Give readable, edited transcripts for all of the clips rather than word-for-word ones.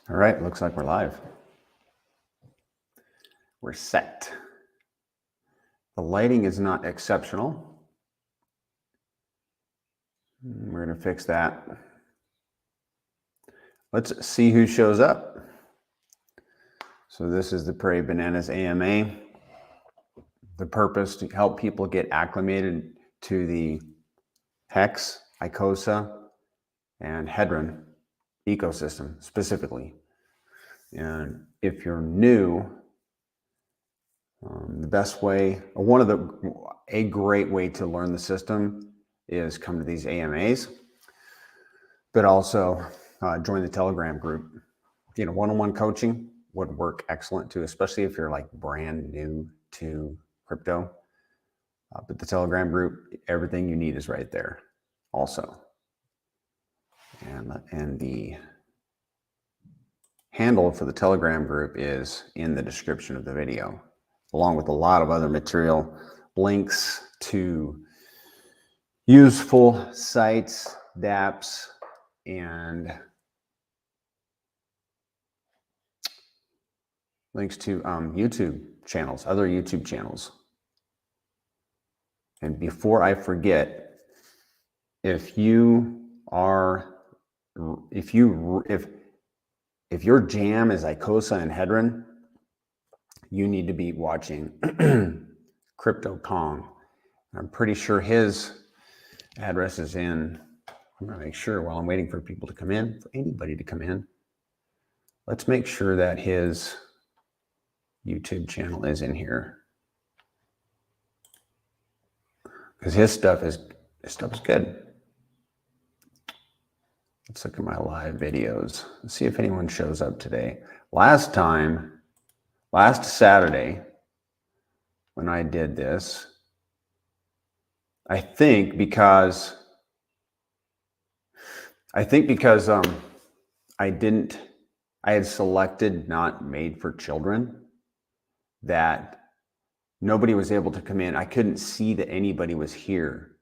All right, looks like we're live. We're set. The lighting is not exceptional. We're going to fix that. Let's see who shows up. So this is the Prairie Bananas AMA. The purpose to help people get acclimated to the Hex, Icosa, and Hedron ecosystem specifically. And if you're new, the best way, a great way to learn the system is come to these AMAs, but also join the Telegram group. You know, one-on-one coaching would work excellent too, especially if you're like brand new to crypto. But the Telegram group, everything you need is right there also. And the handle for the Telegram group is in the description of the video, along with a lot of other material, links to useful sites, dApps, and links to YouTube channels, other YouTube channels. And before I forget, if your jam is Icosa and Hedron, you need to be watching Crypto Kong. I'm pretty sure his address is in. I'm going to make sure while I'm waiting for people to come in, for anybody to come in. Let's make sure that his YouTube channel is in here, because his stuff is good. Let's look at my live videos. Let's see if anyone shows up today. Last Saturday, when I did this, I think because I had selected not made for children, that nobody was able to come in. I couldn't see that anybody was here,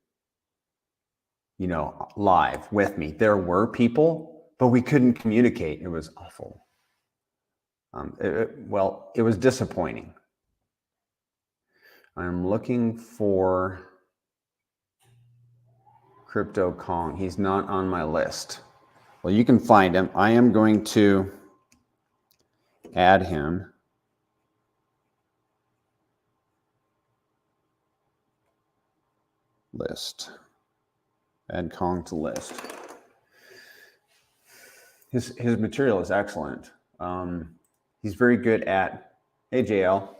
you know, live with me. There were people, but we couldn't communicate. It was awful. It was disappointing. I'm looking for Crypto Kong. He's not on my list. Well, you can find him. I am going to add him. List. Add Kong to list. His material is excellent. He's very good at, hey JL.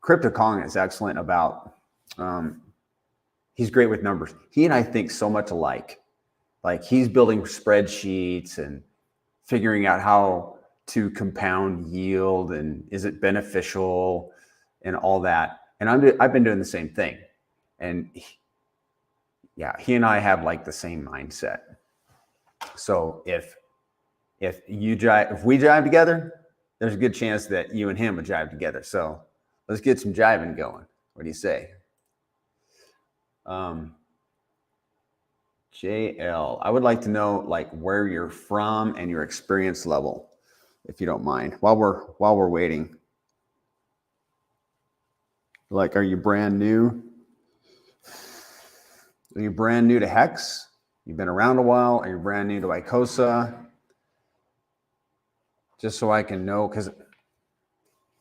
Crypto Kong is excellent about, he's great with numbers. He and I think so much alike. Like, he's building spreadsheets and figuring out how to compound yield and is it beneficial and all that. And I've been doing the same thing. And he and I have like the same mindset. So if we jive together, there's a good chance that you and him would jive together. So let's get some jiving going. What do you say? JL, I would like to know like where you're from and your experience level, if you don't mind, while we're waiting. Like, are you brand new? Are you brand new to Hex? You've been around a while? Are you brand new to Icosa? Just so I can know, because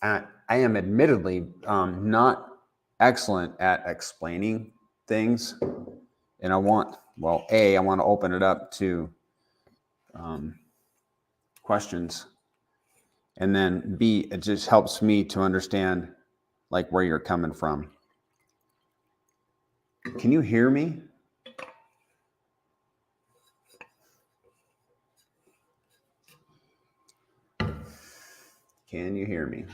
I am admittedly not excellent at explaining things. And I want to open it up to questions. And then B, it just helps me to understand like where you're coming from. Can you hear me? Can you hear me?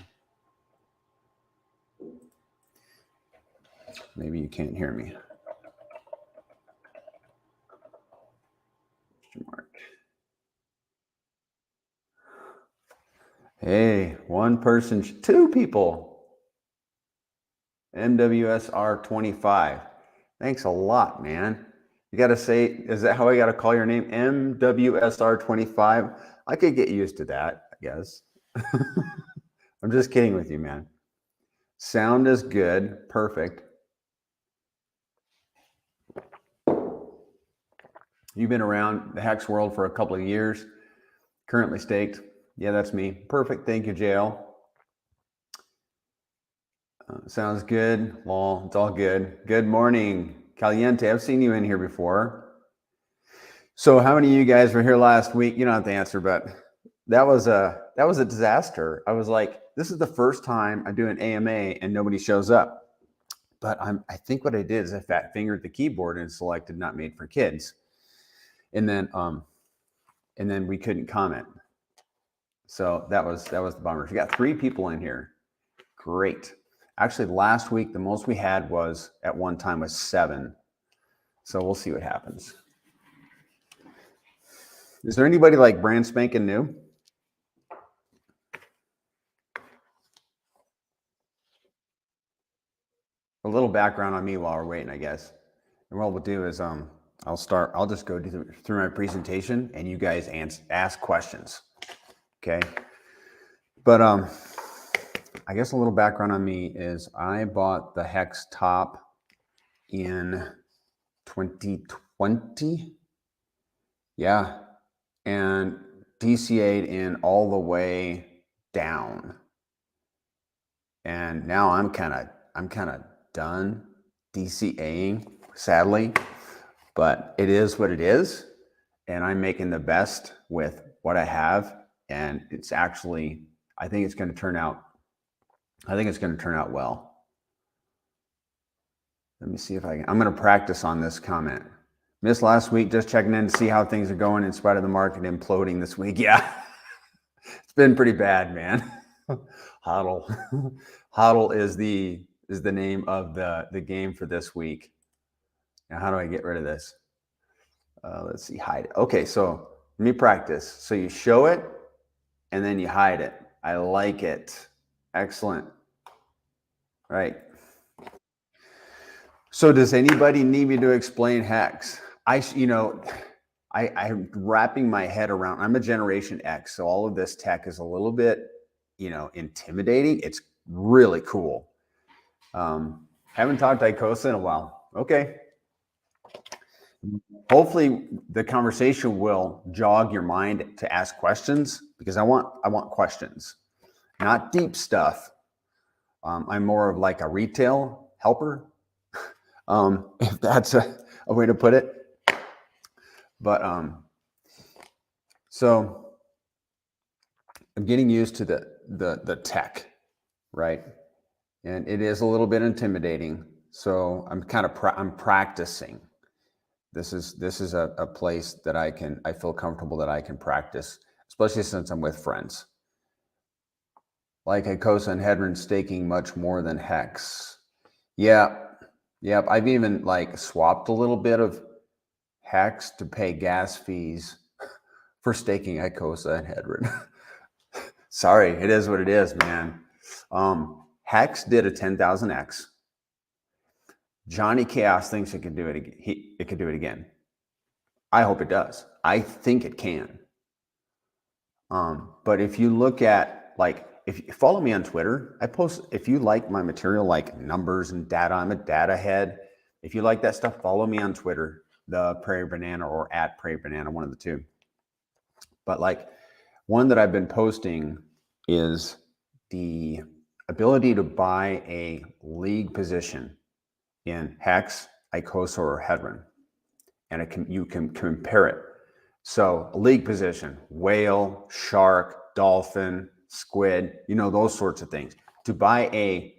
Maybe you can't hear me. Mark. Hey, one person, two people. MWSR25. Thanks a lot, man. You got to say, is that how I got to call your name? MWSR25. I could get used to that, I guess. I'm just kidding with you, man. Sound is good. Perfect. You've been around the Hex world for a couple of years. Currently staked. Yeah, that's me. Perfect. Thank you, JL. Sounds good. Lol, it's all good. Good morning, Caliente. I've seen you in here before. So how many of you guys were here last week? You don't have to answer, but that was a disaster. I was like, this is the first time I do an AMA and nobody shows up. But I think what I did is I fat fingered the keyboard and selected not made for kids. And then we couldn't comment. So that was the bummer. We got 3 people in here. Great. Actually, last week, the most we had was at one time was 7. So we'll see what happens. Is there anybody like brand spanking new? A little background on me while we're waiting, I guess. And what we'll do is I'll just go through my presentation and you guys ask questions. Okay. But I guess a little background on me is I bought the Hex top in 2020. Yeah. And DCA'd in all the way down. And now I'm kind of done DCAing, sadly, but it is what it is. And I'm making the best with what I have. And it's actually, I think it's going to turn out well. Let me see if I'm going to practice on this comment. Missed last week, just checking in to see how things are going in spite of the market imploding this week. Yeah, it's been pretty bad, man. Hodl. Hodl is the name of the game for this week. Now, how do I get rid of this? Let's see, hide it. Okay, so let me practice. So you show it and then you hide it. I like it. Excellent. Right. So does anybody need me to explain Hex? I'm wrapping my head around, I'm a Generation X, so all of this tech is a little bit, intimidating. It's really cool. Haven't talked to Icosa in a while. Okay. Hopefully the conversation will jog your mind to ask questions, because I want questions, not deep stuff. I'm more of like a retail helper, if that's a way to put it. But so I'm getting used to the tech, right? And it is a little bit intimidating. So I'm I'm practicing. This is a place that I feel comfortable that I can practice, especially since I'm with friends. Like Icosa and Hedron staking much more than Hex. Yeah. Yep. I've even like swapped a little bit of Hex to pay gas fees for staking Icosa and Hedron. Sorry, it is what it is, man. Hex did a 10,000x. Johnny Chaos thinks it could do it again. It could do it again. I hope it does. I think it can. But if you look at, like, if you follow me on Twitter, I post, if you like my material, like numbers and data, I'm a data head. If you like that stuff, follow me on Twitter, the Prairie Banana or at Prairie Banana, one of the two. But like one that I've been posting is the ability to buy a league position in Hex, Icosa, or Hedron, and you can compare it. So a league position, whale, shark, dolphin, squid, those sorts of things. To buy I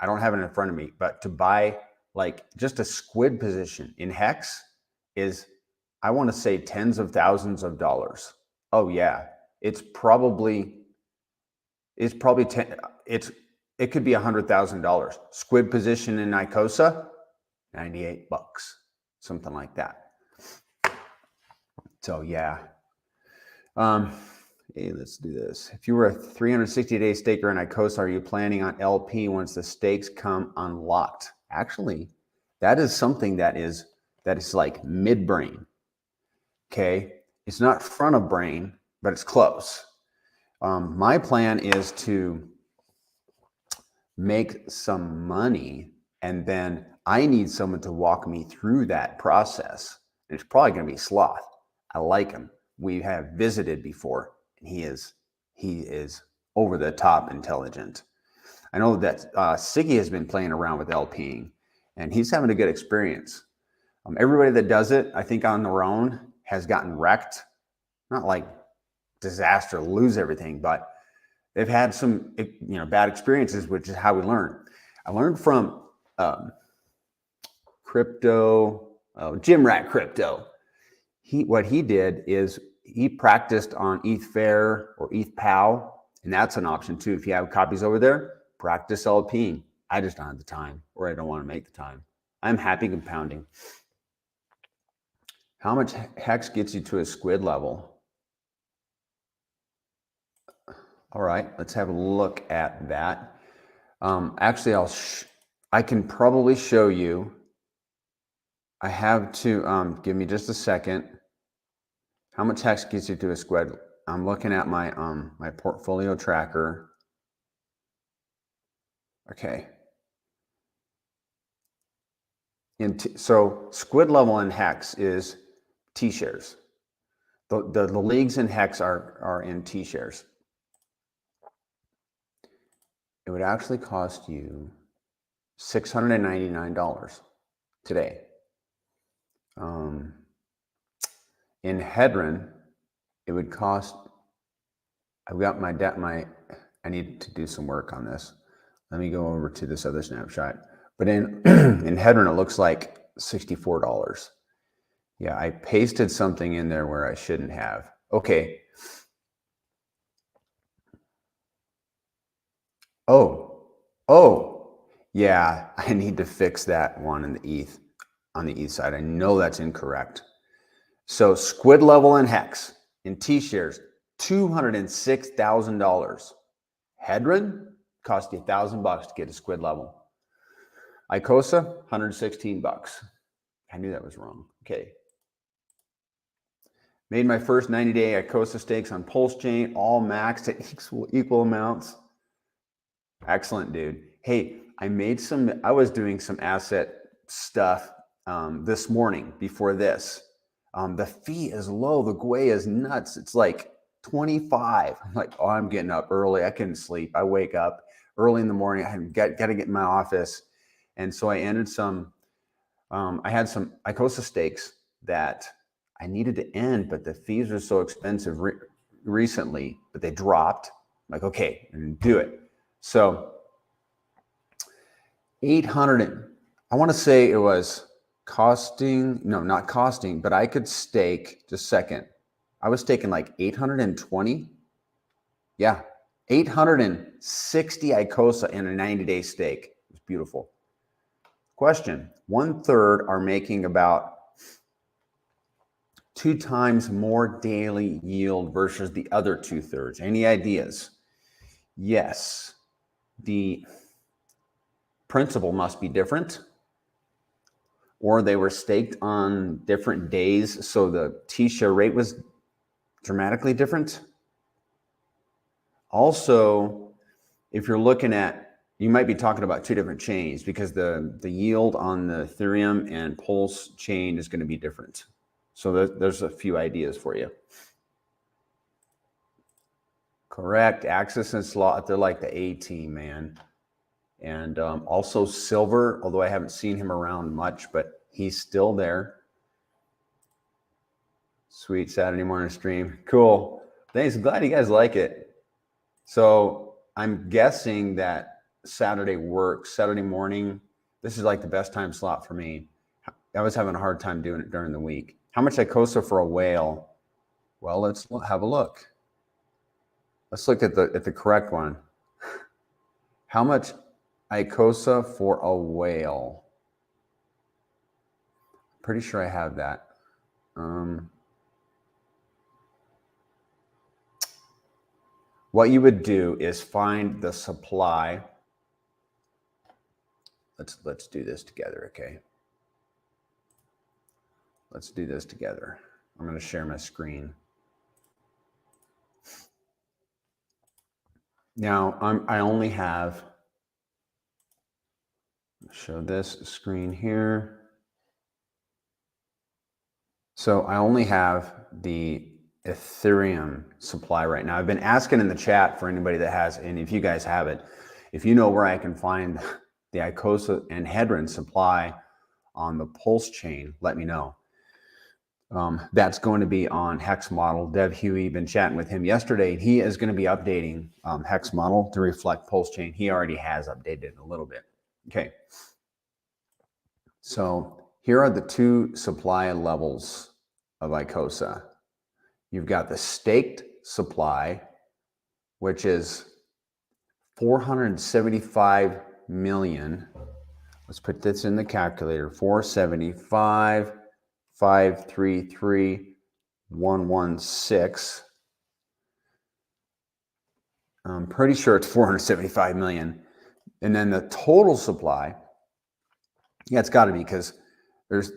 don't have it in front of me, but to buy like just a squid position in Hex is, I want to say, tens of thousands of dollars. Oh yeah, it could be $100,000. Squid position in Icosa, $98, something like that. So yeah. Hey, let's do this. If you were a 360-day staker in Icosa, are you planning on LP once the stakes come unlocked? Actually, that is something that is like mid-brain. Okay, it's not front of brain, but it's close. My plan is to make some money, and then I need someone to walk me through that process. And it's probably going to be Sloth. I like him. We have visited before, and he is over the top intelligent. I know that Siggy has been playing around with LPing, and he's having a good experience. Everybody that does it, I think on their own, has gotten wrecked. Not like disaster, lose everything, but they've had some bad experiences, which is how we learn. I learned from Jim Rat Crypto. What he did is he practiced on ETH Fair or ETH POW, and that's an option too. If you have copies over there, practice LPing. I just don't have the time, or I don't want to make the time. I'm happy compounding. How much Hex gets you to a squid level? All right, let's have a look at that. Actually, I can probably show you. I have to give me just a second. How much Hex gets you to a squid? I'm looking at my my portfolio tracker. Okay. So squid level in Hex is T shares. The leagues in Hex are in T shares. It would actually cost you $699 today. In Hedron, it would cost. I've got I need to do some work on this. Let me go over to this other snapshot. But in Hedron, it looks like $64. Yeah, I pasted something in there where I shouldn't have. Okay. Oh, yeah, I need to fix that one in the ETH, on the ETH side. I know that's incorrect. So squid level in Hex, in T-shares, $206,000. Hedron cost you $1,000 to get a squid level. Icosa, $116. I knew that was wrong. Okay. Made my first 90-day Icosa stakes on Pulse Chain, all maxed at equal amounts. Excellent, dude. Hey, I was doing some asset stuff this morning before this. The fee is low. The GUI is nuts. It's like 25. I'm like, oh, I'm getting up early. I couldn't sleep. I wake up early in the morning. I got to get in my office. And so I ended I had some Icosa stakes that I needed to end, but the fees are so expensive recently, but they dropped. I'm like, okay, I'm going to do it. So 800, I want to say it was costing, no, not costing, but I could stake, just a second. I was staking like 820. Yeah, 860 Icosa in a 90-day stake. It was beautiful. Question, 1/3 are making about 2 times more daily yield versus the other 2/3. Any ideas? Yes. The principal must be different, or they were staked on different days, so the T-share rate was dramatically different. Also, if you're looking at, you might be talking about 2 different chains, because the yield on the Ethereum and Pulse chain is going to be different. So there's a few ideas for you. Correct. Axis and Sloth, they're like the A team, man. And also Silver, although I haven't seen him around much, but he's still there. Sweet Saturday morning stream. Cool. Thanks. I'm glad you guys like it. So I'm guessing that Saturday works. Saturday morning, this is like the best time slot for me. I was having a hard time doing it during the week. How much Icosa for a whale? Well, let's have a look. Let's look at the correct one. How much Icosa for a whale? Pretty sure I have that. What you would do is find the supply. Let's do this together, okay? Let's do this together. I'm going to share my screen. Now I only have, show this screen here. So I only have the Ethereum supply right now. I've been asking in the chat for anybody that has, and if you guys have it, if you know where I can find the Icosa and Hedron supply on the Pulse chain, let me know. That's going to be on Hex model. Dev Huey, been chatting with him yesterday. He is going to be updating Hex model to reflect Pulse chain. He already has updated a little bit. Okay. So here are the two supply levels of Icosa. You've got the staked supply, which is 475 million. Let's put this in the calculator. 475, 533, 116. I'm pretty sure it's 475 million. And then the total supply, yeah, it's got to be, because there's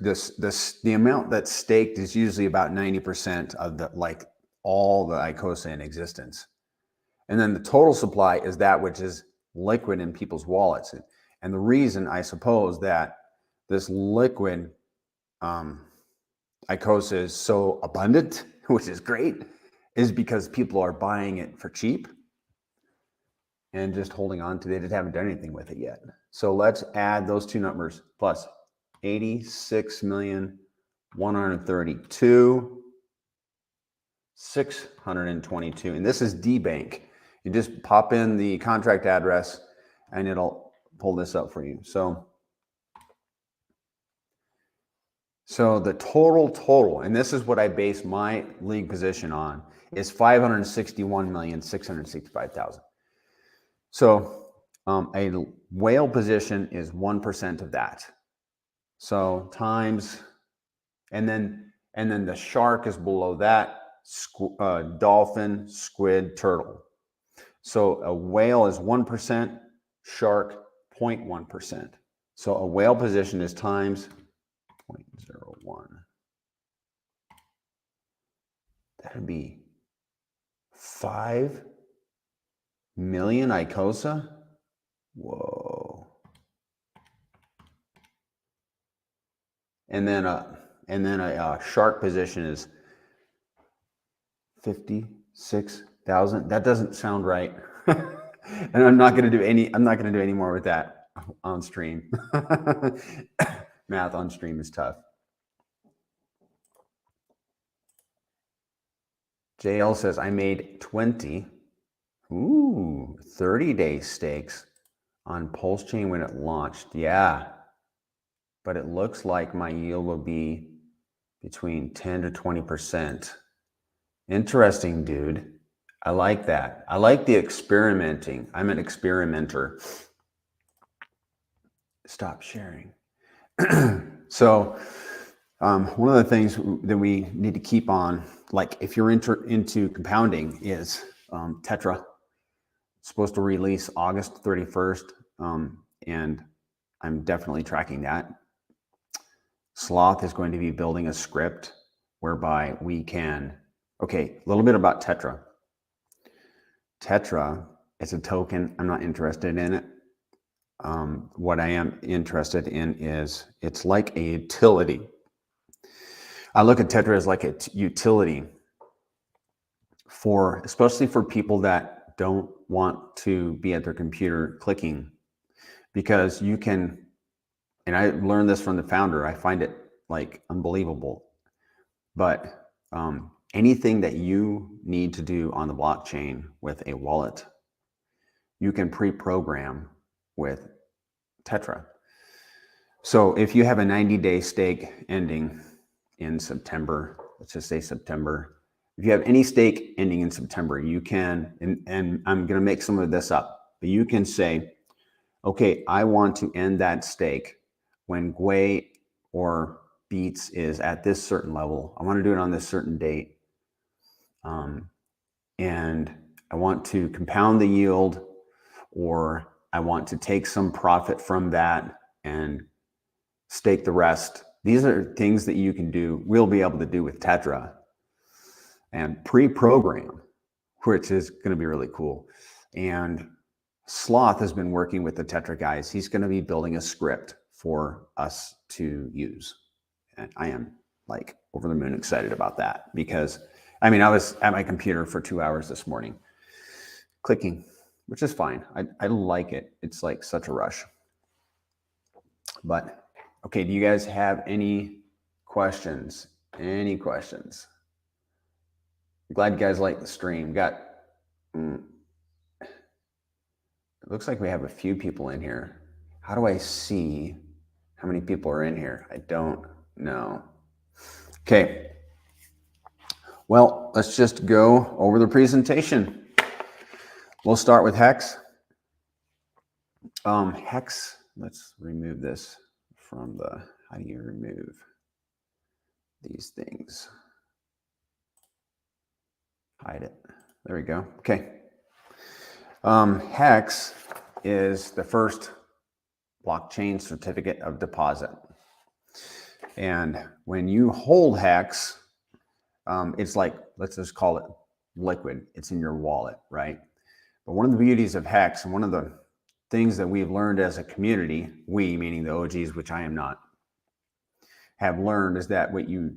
the amount that's staked is usually about 90% of the, like, all the Icosa in existence. And then the total supply is that which is liquid in people's wallets. And the reason, I suppose, that this liquid Icosa is so abundant, which is great, is because people are buying it for cheap and just holding on to it. They just haven't done anything with it yet. So let's add those two numbers, plus 86,132,622. And this is dBank. You just pop in the contract address and it'll pull this up for you. So the total, and this is what I base my league position on, is 561,665,000. So a whale position is 1% of that. So times, and then the shark is below that, dolphin, squid, turtle. So a whale is 1%, shark 0.1%. So a whale position is times 0.01. That would be 5 million Icosa. Whoa. And then a shark position is 56,000. That doesn't sound right. And I'm not going to do any more with that on stream. Math on stream is tough. JL says, I made 20 30-day stakes on Pulse Chain when it launched. Yeah, but it looks like my yield will be between 10 to 20%. Interesting, dude. I like that. I like the experimenting. I'm an experimenter. Stop sharing. So one of the things that we need to keep on, like if you're into compounding, is Tetra. It's supposed to release August 31st, and I'm definitely tracking that. Sloth is going to be building a script whereby we can, okay, a little bit about Tetra. Tetra is a token. I'm not interested in it. What I am interested in is it's like a utility. I look at Tetra as like a utility for, especially for people that don't want to be at their computer clicking, because you can, and I learned this from the founder, I find it like unbelievable, but anything that you need to do on the blockchain with a wallet, you can pre-program with Tetra. So if you have a 90-day stake ending in September, let's just say September, if you have any stake ending in September, you can, and I'm going to make some of this up, but you can say, okay, I want to end that stake when Gwei or Beats is at this certain level. I want to do it on this certain date. And I want to compound the yield, or I want to take some profit from that and stake the rest. These are things that you can do, we'll be able to do with Tetra and pre-program, which is going to be really cool. And Sloth has been working with the Tetra guys. He's going to be building a script for us to use. And I am like over the moon excited about that because, I mean, I was at my computer for 2 hours this morning clicking, which is fine. I like it. It's like such a rush. But, okay, do you guys have any questions? Any questions? I'm glad you guys like the stream. It looks like we have a few people in here. How do I see how many people are in here? I don't know. Okay. Well, let's just go over the presentation. We'll start with Hex. Hex, let's remove this from the, how do you remove these things? Hide it. There we go. Okay. Hex is the first blockchain certificate of deposit. And when you hold Hex, it's like, let's just call it liquid. It's in your wallet, right? But one of the beauties of Hex, and one of the things that we've learned as a community, we, meaning the OGs, which I am not, have learned is that what you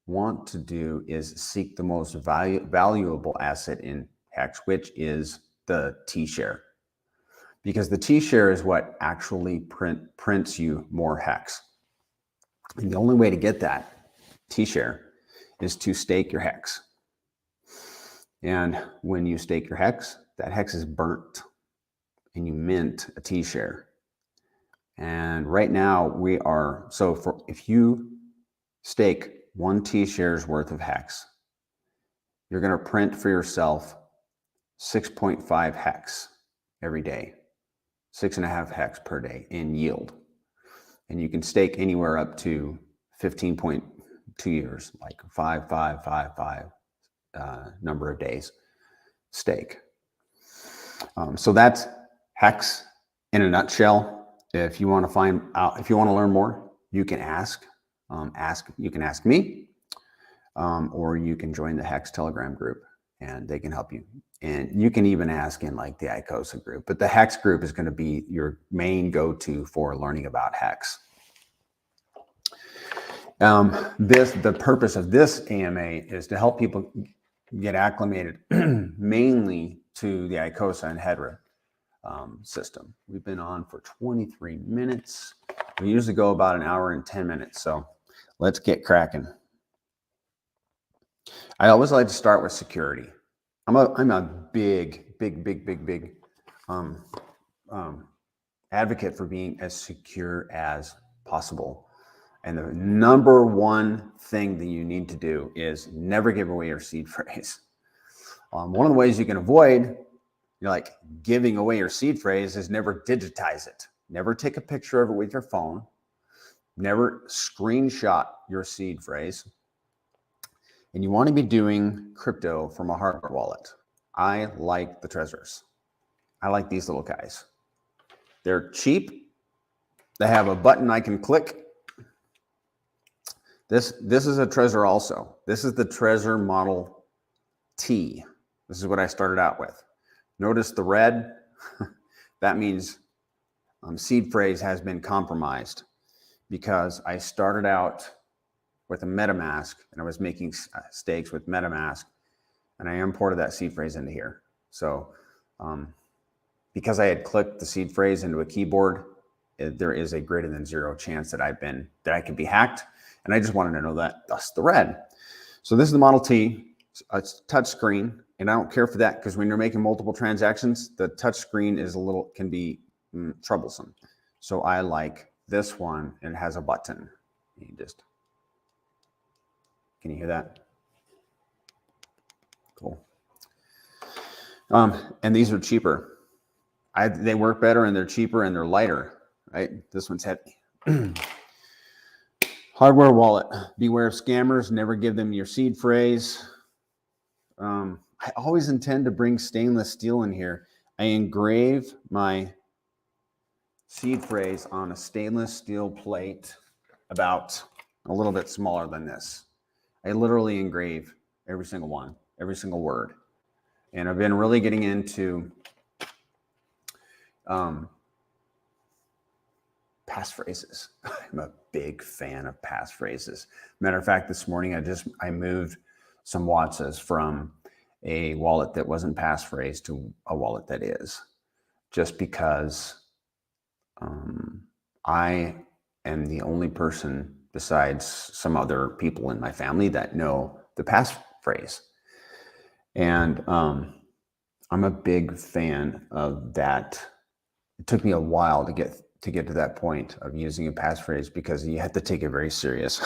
want to do is seek the most valuable asset in Hex, which is the T-share. Because the T-share is what actually prints you more Hex. And the only way to get that T-share is to stake your Hex. And when you stake your Hex, that Hex is burnt and you mint a T-share. And right now we are, so if you stake 1 T-share's worth of Hex, you're going to print for yourself 6.5 Hex every day, 6.5 Hex per day in yield. And you can stake anywhere up to 15.2 years, like 5 number of days stake. So that's Hex in a nutshell. If you want to find out, if you want to learn more, you can ask. You can ask me, or you can join the Hex Telegram group, and they can help you. And you can even ask in like the Icosa group. But the Hex group is going to be your main go-to for learning about Hex. The purpose of this AMA is to help people get acclimated mainly to the Icosa and Hedera system. We've been on for 23 minutes. We usually go about an hour and 10 minutes. So let's get cracking. I always like to start with security. I'm a big advocate for being as secure as possible. And the number one thing that you need to do is never give away your seed phrase. One of the ways you can avoid like giving away your seed phrase is never digitize it. Never take a picture of it with your phone. Never screenshot your seed phrase. And you want to be doing crypto from a hardware wallet. I like the Trezors. I like these little guys. They're cheap. They have a button I can click. This is a Trezor also. This is the Trezor Model T. This is what I started out with. Notice the red. That means seed phrase has been compromised because I started out with a MetaMask and I was making stakes with MetaMask and I imported that seed phrase into here. So because I had clicked the seed phrase into a keyboard, there is a greater than 0 chance that I could be hacked. And I just wanted to know that, thus the red. So this is the Model T. It's touch screen, and I don't care for that because when you're making multiple transactions, the touch screen can be troublesome. So I like this one, and it has a button. Can you hear that? Cool. And these are cheaper. They work better, and they're cheaper, and they're lighter. Right? This one's heavy. Hardware wallet. Beware of scammers. Never give them your seed phrase. I always intend to bring stainless steel in here. I engrave my seed phrase on a stainless steel plate about a little bit smaller than this. I literally engrave every single one, every single word. And I've been really getting into Passphrases. I'm a big fan of passphrases. Matter of fact, this morning I moved some watsas from a wallet that wasn't passphrased to a wallet that is, just because I am the only person besides some other people in my family that know the passphrase. And I'm a big fan of that. It took me a while to get to that point of using a passphrase because you have to take it very serious.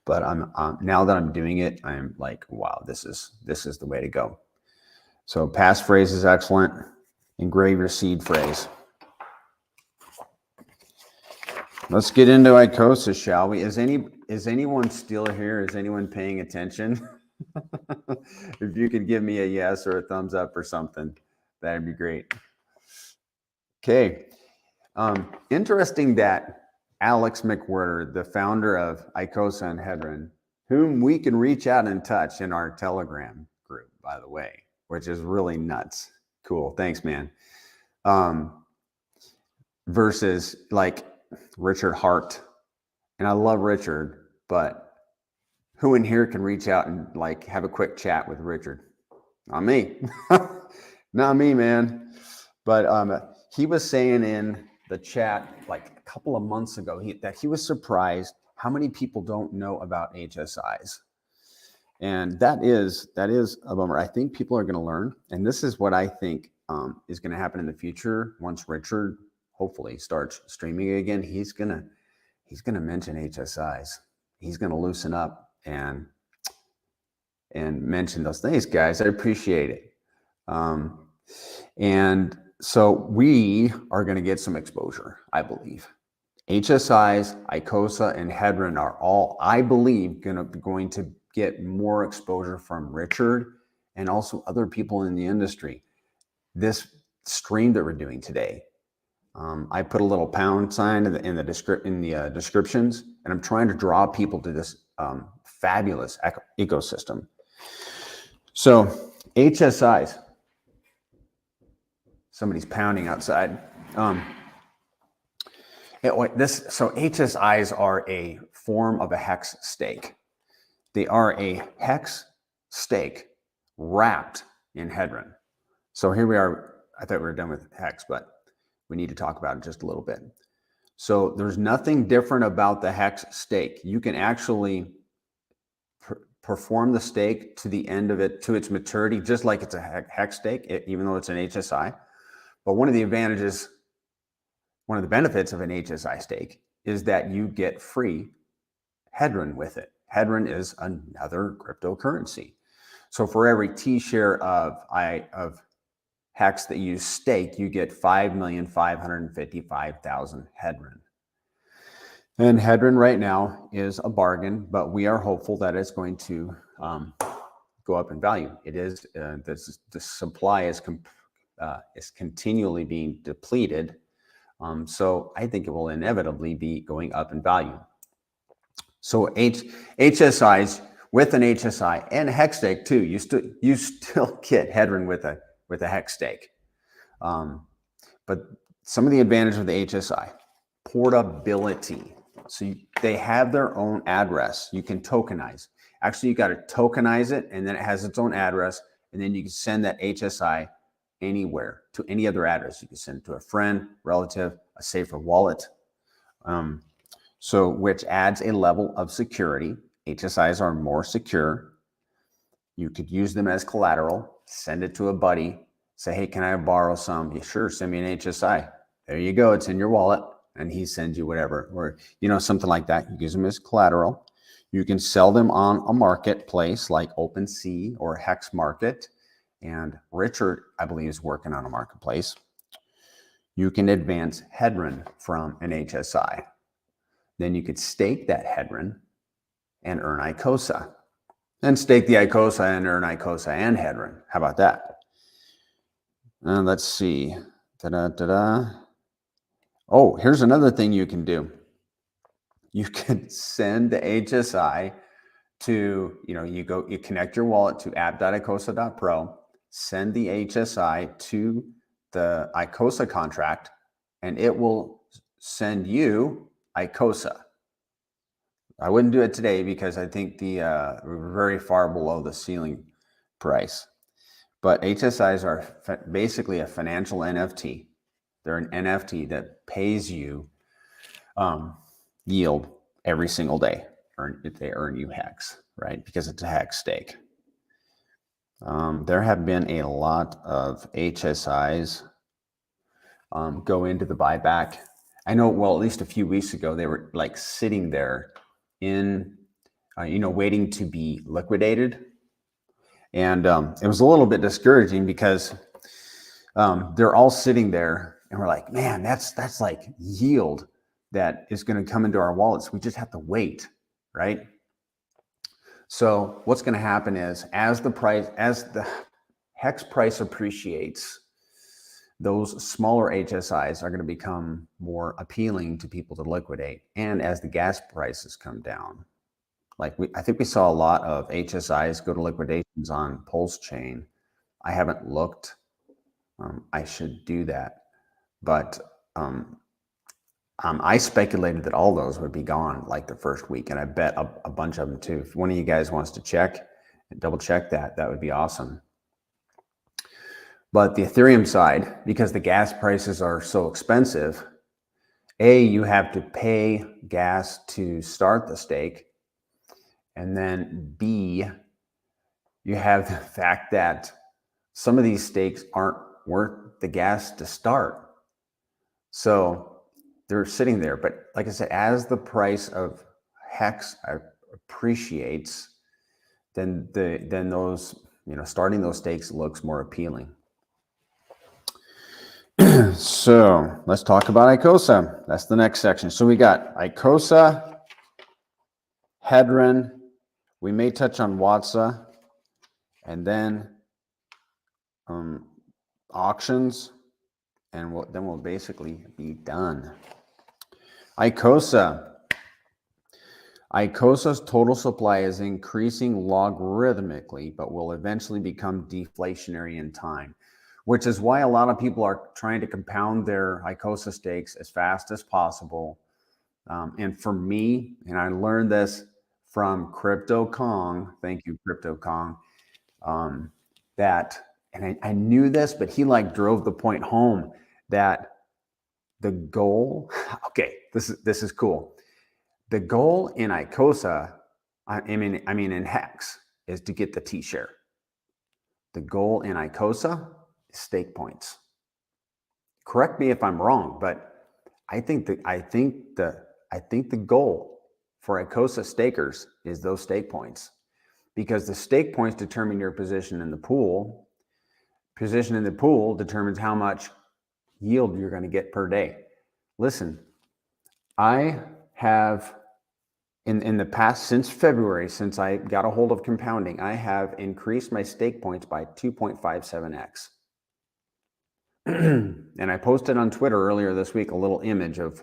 But I'm now that I'm doing it, I'm like, wow, this is the way to go. So passphrase is excellent. Engrave your seed phrase. Let's get into Icosa, shall we? Is anyone still here? Is anyone paying attention? If you could give me a yes or a thumbs up or something, that'd be great. Okay. Interesting that Alex McWhirter, the founder of Icosa and Hedron, whom we can reach out and touch in our Telegram group, by the way, which is really nuts. Cool. Thanks, man. Versus like Richard Hart. And I love Richard, but who in here can reach out and like have a quick chat with Richard? Not me. Not me, man. But he was saying in the chat like a couple of months ago that he was surprised how many people don't know about HSIs. And that is a bummer. I think people are going to learn. And this is what I think is going to happen in the future. Once Richard hopefully starts streaming again, he's going to mention HSIs. He's going to loosen up and mention those things, guys. I appreciate it. And so we are going to get some exposure, I believe. HSIs, Icosa, and Hedron are all, I believe, going to get more exposure from Richard and also other people in the industry. This stream that we're doing today, I put a little pound sign in the descriptions, and I'm trying to draw people to this fabulous ecosystem. So HSIs. Somebody's pounding outside. So HSIs are a form of a hex stake. They are a hex stake wrapped in Hedron. So here we are. I thought we were done with hex, but we need to talk about it just a little bit. So there's nothing different about the hex stake. You can actually perform the stake to the end of it, to its maturity, just like it's a hex stake, even though it's an HSI. But one of the benefits of an HSI stake is that you get free Hedron with it. Hedron is another cryptocurrency. So for every T share of Hex that you stake, you get 5,555,000 Hedron. And Hedron right now is a bargain, but we are hopeful that it's going to go up in value. It is the supply is continually being depleted. So I think it will inevitably be going up in value. So HSIs, with an HSI and Hex Stake too, you still get Hedron with a Hex Stake. But some of the advantage of the HSI, portability. So they have their own address. You can tokenize. Actually, you got to tokenize it, and then it has its own address, and then you can send that HSI anywhere to any other address. You can send it to a friend, relative, a safer wallet. So which adds a level of security. HSIs are more secure. You could use them as collateral, send it to a buddy, say, hey, can I borrow some? Yeah, sure, send me an HSI. There you go, it's in your wallet, and he sends you whatever, or something like that. You use them as collateral. You can sell them on a marketplace like OpenSea or Hex Market. And Richard, I believe, is working on a marketplace. You can advance Hedron from an HSI. Then you could stake that Hedron and earn Icosa. Then stake the Icosa and earn Icosa and Hedron. How about that? Let's see. Oh, here's another thing you can do. You can send the HSI to, you connect your wallet to app.icosa.pro, send the HSI to the Icosa contract, and it will send you Icosa. I wouldn't do it today because I think we're very far below the ceiling price. But HSIs are basically a financial NFT. They're an NFT that pays you yield every single day, if they earn you hex, right? Because it's a hex stake. There have been a lot of HSIs go into the buyback. I know, well, at least a few weeks ago, they were like sitting there in, waiting to be liquidated. And it was a little bit discouraging because they're all sitting there and we're like, man, that's like yield that is going to come into our wallets. We just have to wait, right? So what's going to happen is as the hex price appreciates, those smaller HSIs are going to become more appealing to people to liquidate. And as the gas prices come down, I think we saw a lot of HSIs go to liquidations on Pulse Chain. I haven't looked. I should do that. But I speculated that all those would be gone like the first week. And I bet a bunch of them too. If one of you guys wants to check and double check that would be awesome. But the Ethereum side, because the gas prices are so expensive, you have to pay gas to start the stake. And then B, you have the fact that some of these stakes aren't worth the gas to start. So they're sitting there. But like I said, as the price of hex appreciates, then those, starting those stakes looks more appealing. So let's talk about Icosa. That's the next section. So we got Icosa, Hedron. We may touch on Watsa, and then auctions, and then we'll basically be done. Icosa's total supply is increasing logarithmically, but will eventually become deflationary in time, which is why a lot of people are trying to compound their Icosa stakes as fast as possible. And for me, and I learned this from Crypto Kong, thank you, Crypto Kong, and I knew this, but he drove the point home that the goal, okay, this is cool. The goal in Icosa, I mean in Hex, is to get the T-share. The goal in Icosa is stake points. Correct me if I'm wrong, but I think the goal for Icosa stakers is those stake points, because the stake points determine your position in the pool. Position in the pool determines how much yield you're going to get per day. Listen, I have in the past, since February, since I got a hold of compounding, I have increased my stake points by 2.57x. And I posted on Twitter earlier this week a little image of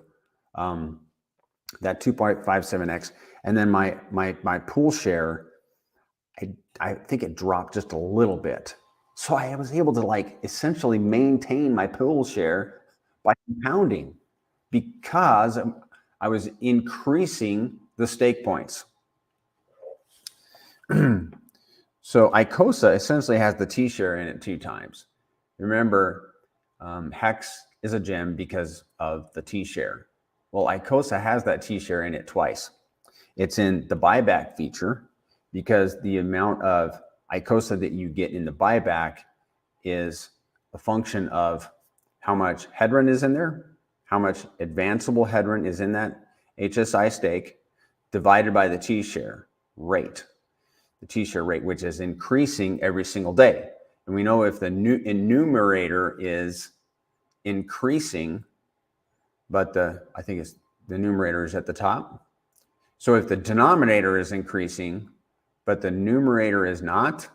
that 2.57x, and then my pool share, I think it dropped just a little bit. So I was able to essentially maintain my pool share by compounding, because I was increasing the stake points. So Icosa essentially has the T-share in it 2 times. Remember, Hex is a gem because of the T-share. Well, Icosa has that T-share in it twice. It's in the buyback feature, because the amount of Icosa that you get in the buyback is a function of how much Hedron is in there, how much advanceable Hedron is in that HSI stake, divided by the T-share rate. The T-share rate, which is increasing every single day. And we know if the numerator is increasing, but I think it's the numerator is at the top. So if the denominator is increasing, but the numerator is not,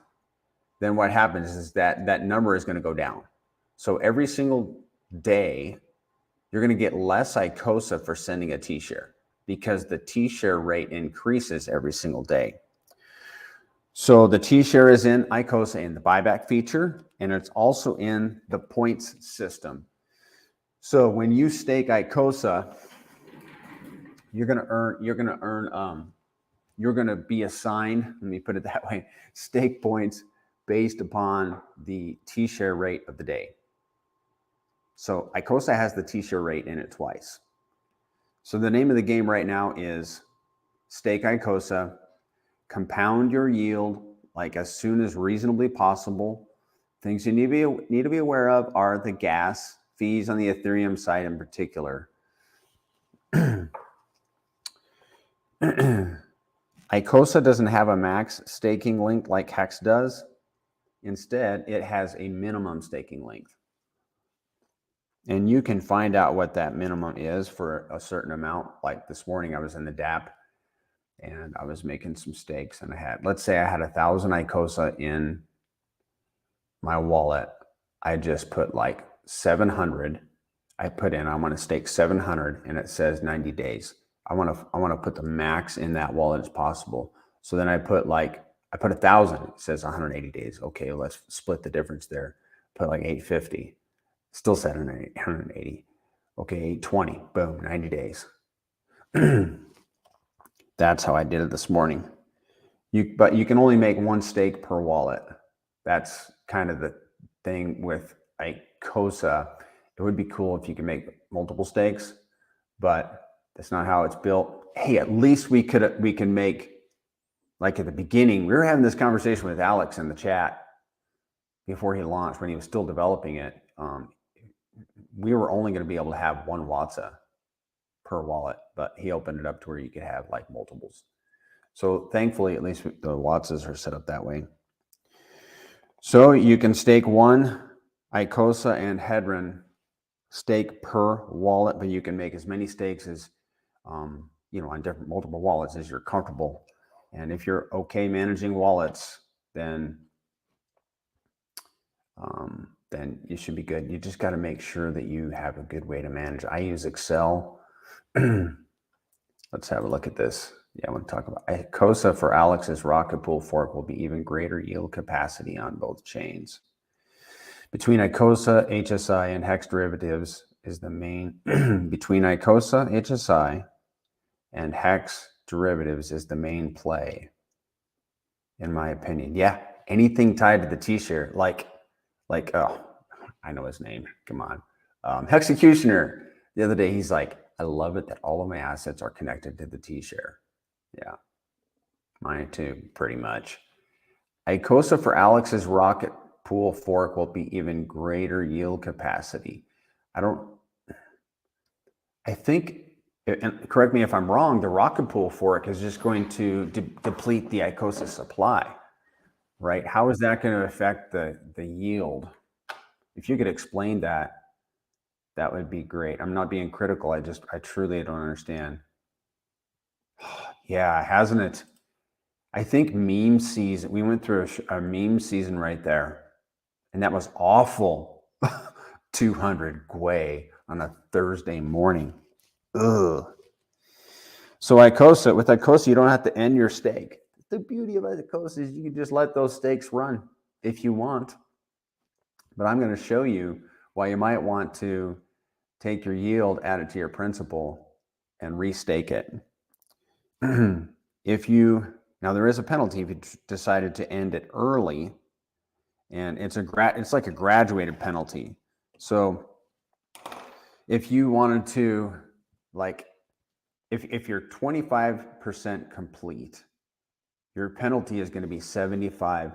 then what happens is that number is going to go down. So every single day, you're going to get less Icosa for sending a T-share, because the T-share rate increases every single day. So the T-share is in Icosa in the buyback feature. and it's also in the points system. So when you stake Icosa, you're going to be assigned, let me put it that way, stake points based upon the T-share rate of the day. So Icosa has the T-share rate in it twice. So the name of the game right now is stake Icosa, compound your yield like as soon as reasonably possible. Things you need to be aware of are the gas fees on the Ethereum side in particular. Icosa doesn't have a max staking length like Hex does. Instead, it has a minimum staking length. And you can find out what that minimum is for a certain amount. Like this morning, I was in the dApp and I was making some stakes, and let's say I had 1,000 Icosa in my wallet. I just put like 700. I put in, I want to stake 700, and it says 90 days. I want to put the max in that wallet as possible. So then I put 1,000. It says 180 days. Okay, let's split the difference there. Put like 850. Still said 180. Okay, 820. Boom, 90 days. That's how I did it this morning. But you can only make one stake per wallet. That's kind of the thing with Icosa. It would be cool if you could make multiple stakes, but that's not how it's built. Hey, at least we can make, like at the beginning, we were having this conversation with Alex in the chat before he launched, when he was still developing it. We were only going to be able to have one Watsa per wallet, but he opened it up to where you could have like multiples. So thankfully, at least the Watsas are set up that way. So you can stake one Icosa and Hedron stake per wallet, but you can make as many stakes as, on different multiple wallets as you're comfortable. And if you're okay managing wallets, then you should be good. You just got to make sure that you have a good way to manage. I use Excel. Let's have a look at this. Yeah, I want to talk about Icosa for Alex's Rocket Pool fork will be even greater yield capacity on both chains. Between Icosa, HSI, and Hex derivatives is the main, between Icosa, HSI, and Hex derivatives is the main play, in my opinion. Yeah, anything tied to the T-share, like, oh, I know his name. Come on. Hexecutioner. The other day, he's like, I love it that all of my assets are connected to the T-share. Yeah, mine too, pretty much. Icosa for Alex's Rocket Pool fork will be even greater yield capacity. I think, and correct me if I'm wrong, the Rocket Pool fork is just going to deplete the Icosa supply, right? How is that going to affect the yield? If you could explain that, that would be great. I'm not being critical. I truly don't understand. Yeah, hasn't it? I think meme season, we went through a meme season right there, and that was awful. 200 Gwei on a Thursday morning. Ugh. So with Icosa, you don't have to end your stake. The beauty of Icosa is you can just let those stakes run if you want. But I'm going to show you why you might want to take your yield, add it to your principal, and restake it. Now there is a penalty if you decided to end it early, and it's like a graduated penalty. So if you wanted to, like, if you're 25% complete, your penalty is going to be 75%.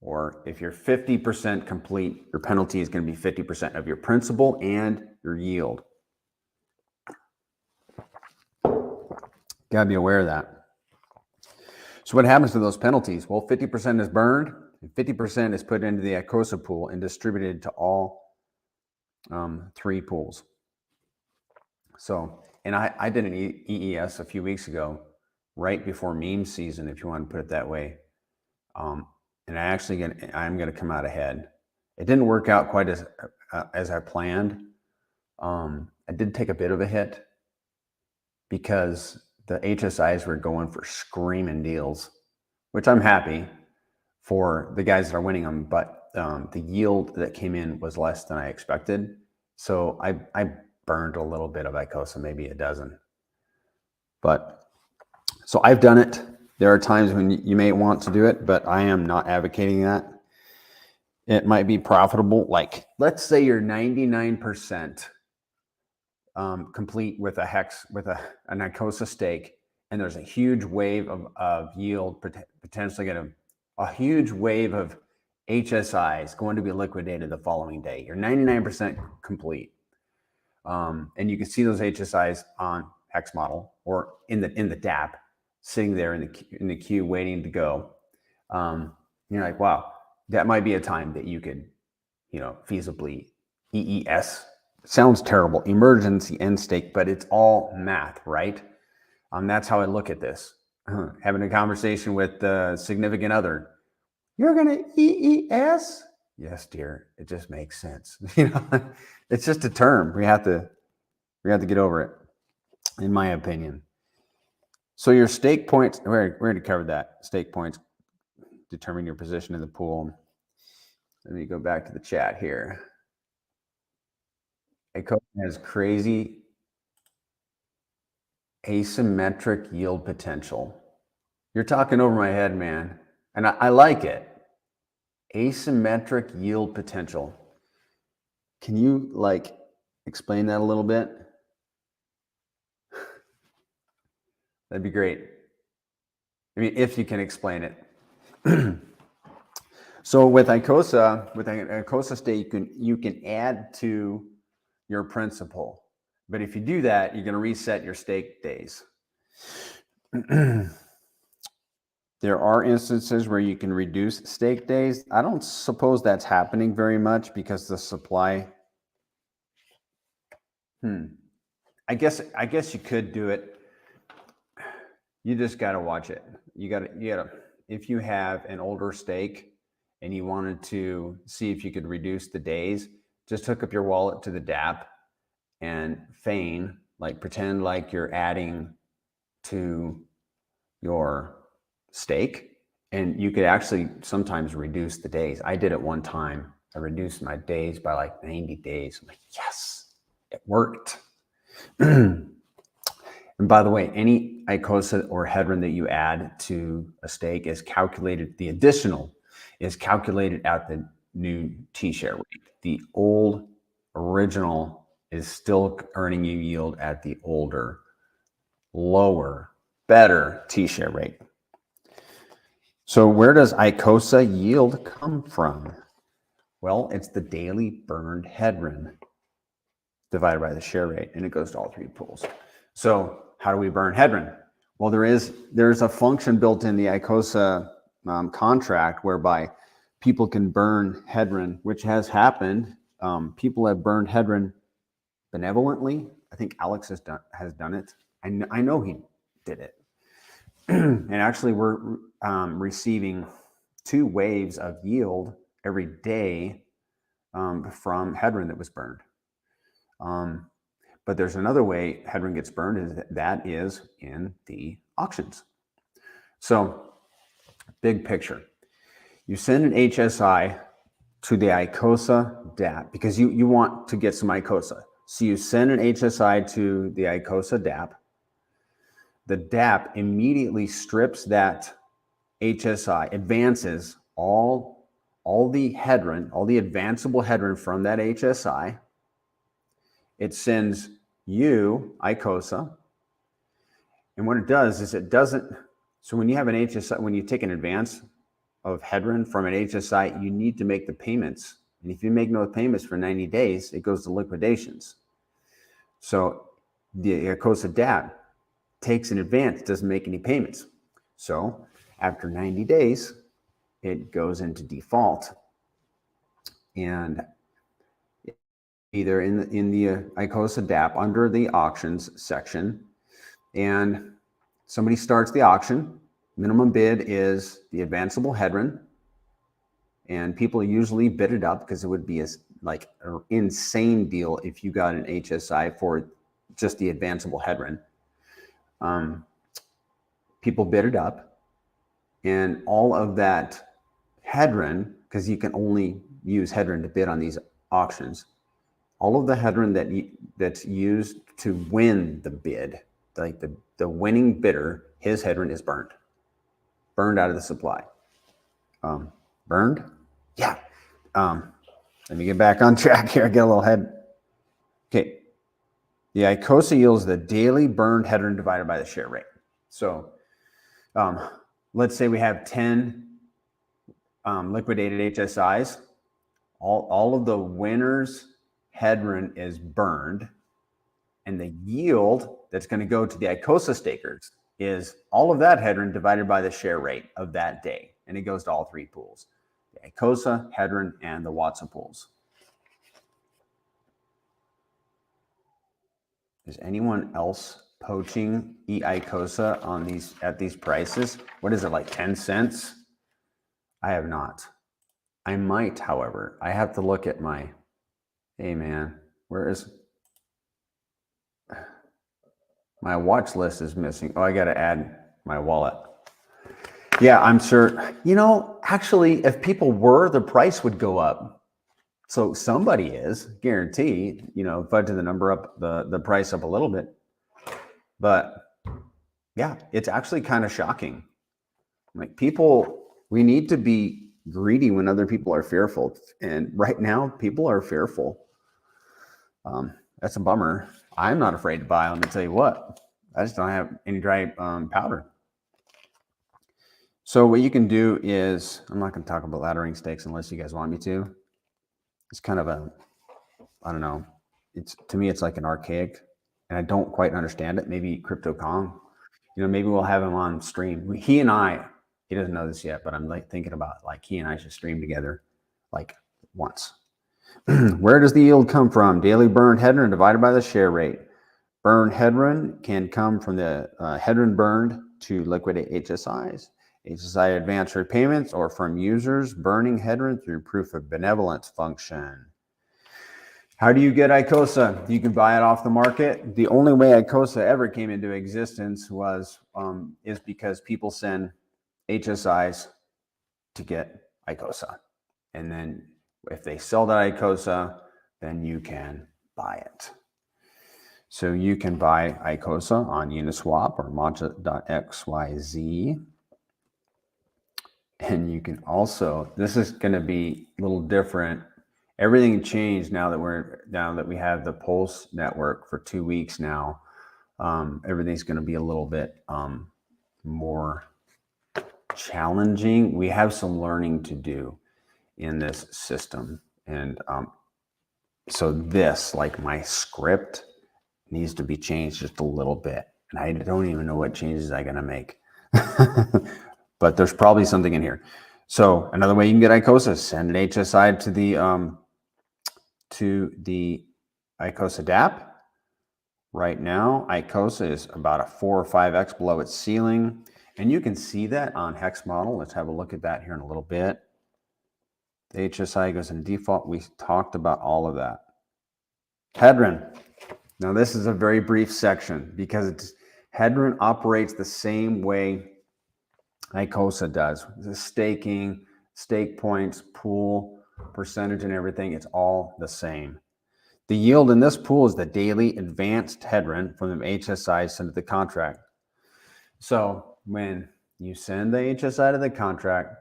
Or if you're 50% complete, your penalty is going to be 50% of your principal and your yield. Got to be aware of that. So what happens to those penalties? Well, 50% is burned, and 50% is put into the Icosa pool and distributed to all 3 pools. So, and I did an EES a few weeks ago, right before meme season, if you want to put it that way. And I'm going to come out ahead. It didn't work out quite as I planned. I did take a bit of a hit because the HSIs were going for screaming deals, which I'm happy for the guys that are winning them, but the yield that came in was less than I expected. So I burned a little bit of Icosa, maybe a dozen. But so I've done it. There are times when you may want to do it, but I am not advocating that. It might be profitable. Like, let's say you're 99% complete with a hex, with an Icosa stake, and there's a huge wave of yield, potentially going to a huge wave of HSIs going to be liquidated the following day. You're 99% complete, and you can see those HSIs on Hex model or in the dApp, sitting there in the queue waiting to go. You're like, wow, that might be a time that you could, feasibly EES. Sounds terrible, emergency end stake, but it's all math, right? That's how I look at this. Having a conversation with a significant other. You're gonna EES? Yes, dear. It just makes sense. It's just a term. We have to get over it, in my opinion. So your stake points, we already covered that. Stake points determine your position in the pool. Let me go back to the chat here. Icosa has crazy asymmetric yield potential. You're talking over my head, man. And I like it. Asymmetric yield potential. Can you explain that a little bit? That'd be great. I mean, if you can explain it. So with Icosa stake, you can add to your principal. But if you do that, you're going to reset your stake days. There are instances where you can reduce stake days. I don't suppose that's happening very much because the supply. I guess you could do it. You just got to watch it. You got to, if you have an older stake and you wanted to see if you could reduce the days, just hook up your wallet to the dApp and pretend like you're adding to your stake, and you could actually sometimes reduce the days. I did it one time. I reduced my days by 90 days. I'm like, yes, it worked. And by the way, any Icosa or Hedron that you add to a stake is calculated, the additional is calculated at the new T-share rate. The old original is still earning you yield at the older, lower, better T-share rate. So where does Icosa yield come from? Well, it's the daily burned Hedron divided by the share rate, and it goes to all three pools. So how do we burn Hedron? Well, there's a function built in the Icosa contract whereby people can burn Hedron, which has happened. People have burned Hedron benevolently. I think Alex has done it. I know he did it. And actually, we're receiving 2 waves of yield every day from Hedron that was burned. But there's another way Hedron gets burned, that is in the auctions. So, big picture. You send an HSI to the Icosa dApp because you want to get some Icosa. So you send an HSI to the Icosa dApp. The dApp immediately strips that HSI, advances all the Hedron, all the advanceable Hedron from that HSI. It sends you Icosa. And what it does is it doesn't, so when you have an HSI, when you take an advance of Hedron from an HSI, you need to make the payments. And if you make no payments for 90 days, it goes to liquidations. So the Icosa dApp takes an advance, doesn't make any payments. So after 90 days, it goes into default. And either in the Icosa dApp under the auctions section, and somebody starts the auction. Minimum bid is the advanceable Hedron, and people usually bid it up because it would be an insane deal if you got an HSI for just the advanceable Hedron. People bid it up, and all of that Hedron, because you can only use Hedron to bid on these auctions, all of the Hedron that's used to win the bid, like the winning bidder, his Hedron is burned out of the supply. Burned? Yeah. Let me get back on track here. I get a little head. Okay. The Icosa yields the daily burned Hedron divided by the share rate. So let's say we have 10 liquidated HSIs. All of the winners' Hedron is burned, and the yield that's going to go to the Icosa stakers is all of that Hedron divided by the share rate of that day, and it goes to all three pools: the Icosa, Hedron, and the Watson pools. Is anyone else poaching Icosa on at these prices? What is it, like 10 cents? I have not. I might, however. I have to look at my, hey man, where is my watch list is missing. Oh, I got to add my wallet. Yeah, I'm sure. Actually, if people were, the price would go up. So somebody is, guaranteed, fudging the number up, the price up a little bit. But yeah, it's actually kind of shocking. Like we need to be greedy when other people are fearful. And right now, people are fearful. That's a bummer. I'm not afraid to buy. Let me tell you what, I just don't have any dry powder. So what you can do is, I'm not going to talk about laddering stakes unless you guys want me to. It's kind of I don't know. To me, it's like an archaic, and I don't quite understand it. Maybe Crypto Kong, maybe we'll have him on stream. He doesn't know this yet, but I'm like thinking about he and I should stream together once. Where does the yield come from? Daily burned Hedron divided by the share rate. Burned Hedron can come from the Hedron burned to liquidate HSIs, HSI advance repayments, or from users burning Hedron through proof of benevolence function. How do you get Icosa? You can buy it off the market. The only way Icosa ever came into existence is because people send HSIs to get Icosa. And then if they sell that Icosa, then you can buy it. So you can buy Icosa on Uniswap or matcha.xyz. And you can also, this is going to be a little different. Everything changed now that we have the Pulse network for 2 weeks now. Everything's going to be a little bit more challenging. We have some learning to do in this system. And so my script needs to be changed just a little bit. And I don't even know what changes I'm going to make. But there's probably something in here. So another way you can get Icosa is send an HSI to the Icosa dApp. Right now, Icosa is about a 4 or 5x below its ceiling. And you can see that on Hex model. Let's have a look at that here in a little bit. The HSI goes in default. We talked about all of that. Hedron. Now this is a very brief section because Hedron operates the same way Icosa does. The staking, stake points, pool, percentage, and everything, it's all the same. The yield in this pool is the daily advanced Hedron from the HSI sent to the contract. So when you send the HSI to the contract,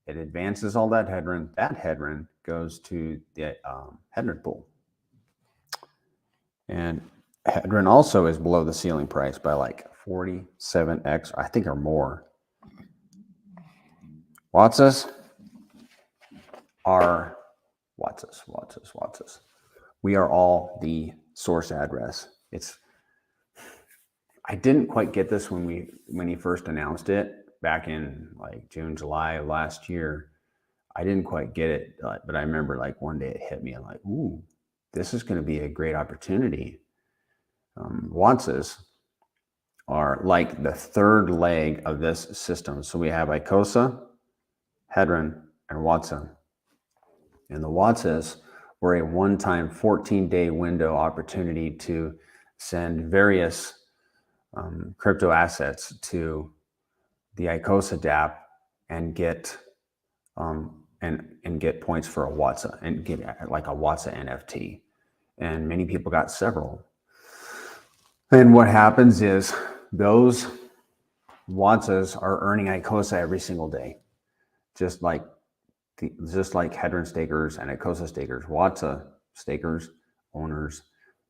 it advances all that Hedron. That Hedron goes to the Hedron pool. And Hedron also is below the ceiling price by 47x, I think, or more. Watsas are Watsas. We are all the source address. I didn't quite get this when he first announced it back in June, July of last year. I didn't quite get it, but I remember one day it hit me. I'm like, ooh, this is going to be a great opportunity. Watsas are like the third leg of this system. So we have Icosa, Hedron, and Watson. And the Watsas were a one-time 14-day window opportunity to send various crypto assets to the Icosa dApp and get and get points for a WATSA and get like a WATSA NFT. And many people got several. And what happens is those WATSAs are earning Icosa every single day, just like Hedron stakers and Icosa stakers. WATSA stakers, owners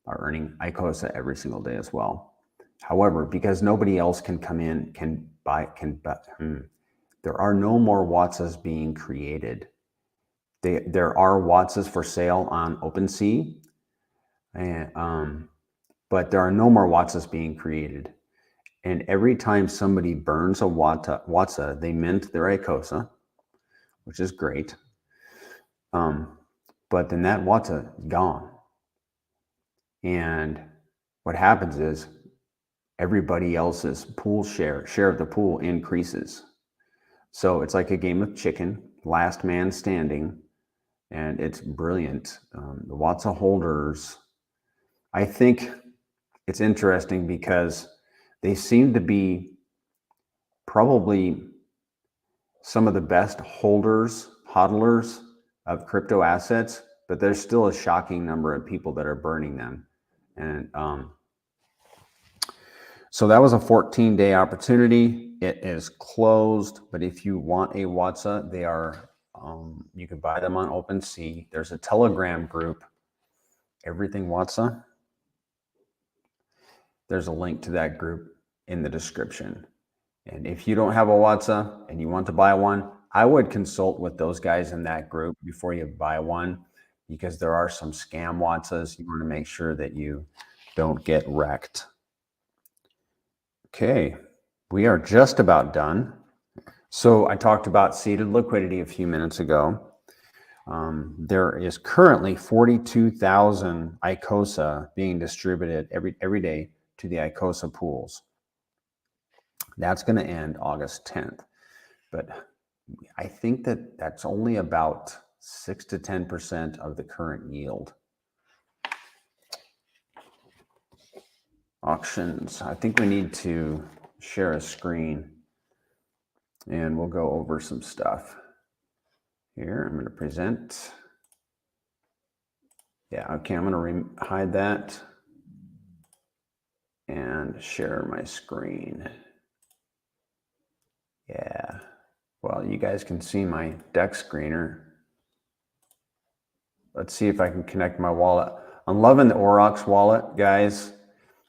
are earning Icosa every single day as well. However, because nobody else can come in, there are no more WATSAs being created. There are WATSAs for sale on OpenSea, and but there are no more WATSAs being created. And every time somebody burns a WATSA, they mint their Icosa, which is great. But then that WATSA is gone. And what happens is everybody else's pool share of the pool increases. So it's like a game of chicken, last man standing, and it's brilliant. The WATSA holders, I think it's interesting because they seem to be probably some of the best hodlers of crypto assets, but there's still a shocking number of people that are burning them. And so that was a 14-day opportunity. It is closed, but if you want a WATSA, they are, you can buy them on OpenSea. There's a Telegram group, Everything WATSA. There's a link to that group in the description. And if you don't have a WATSA and you want to buy one, I would consult with those guys in that group before you buy one, because there are some scam WATSAs. You want to make sure that you don't get wrecked. Okay, we are just about done. So I talked about seeded liquidity a few minutes ago. There is currently 42,000 Icosa being distributed every day to the Icosa pools. That's going to end August 10th. But I think that that's only about 6 to 10% of the current yield. Auctions. I think we need to share a screen and we'll go over some stuff. Here, I'm going to present. Yeah, okay, I'm going to hide that and share my screen. Yeah, well, you guys can see my deck screener. Let's see if I can connect my wallet. I'm loving the Aurox Wallet, guys.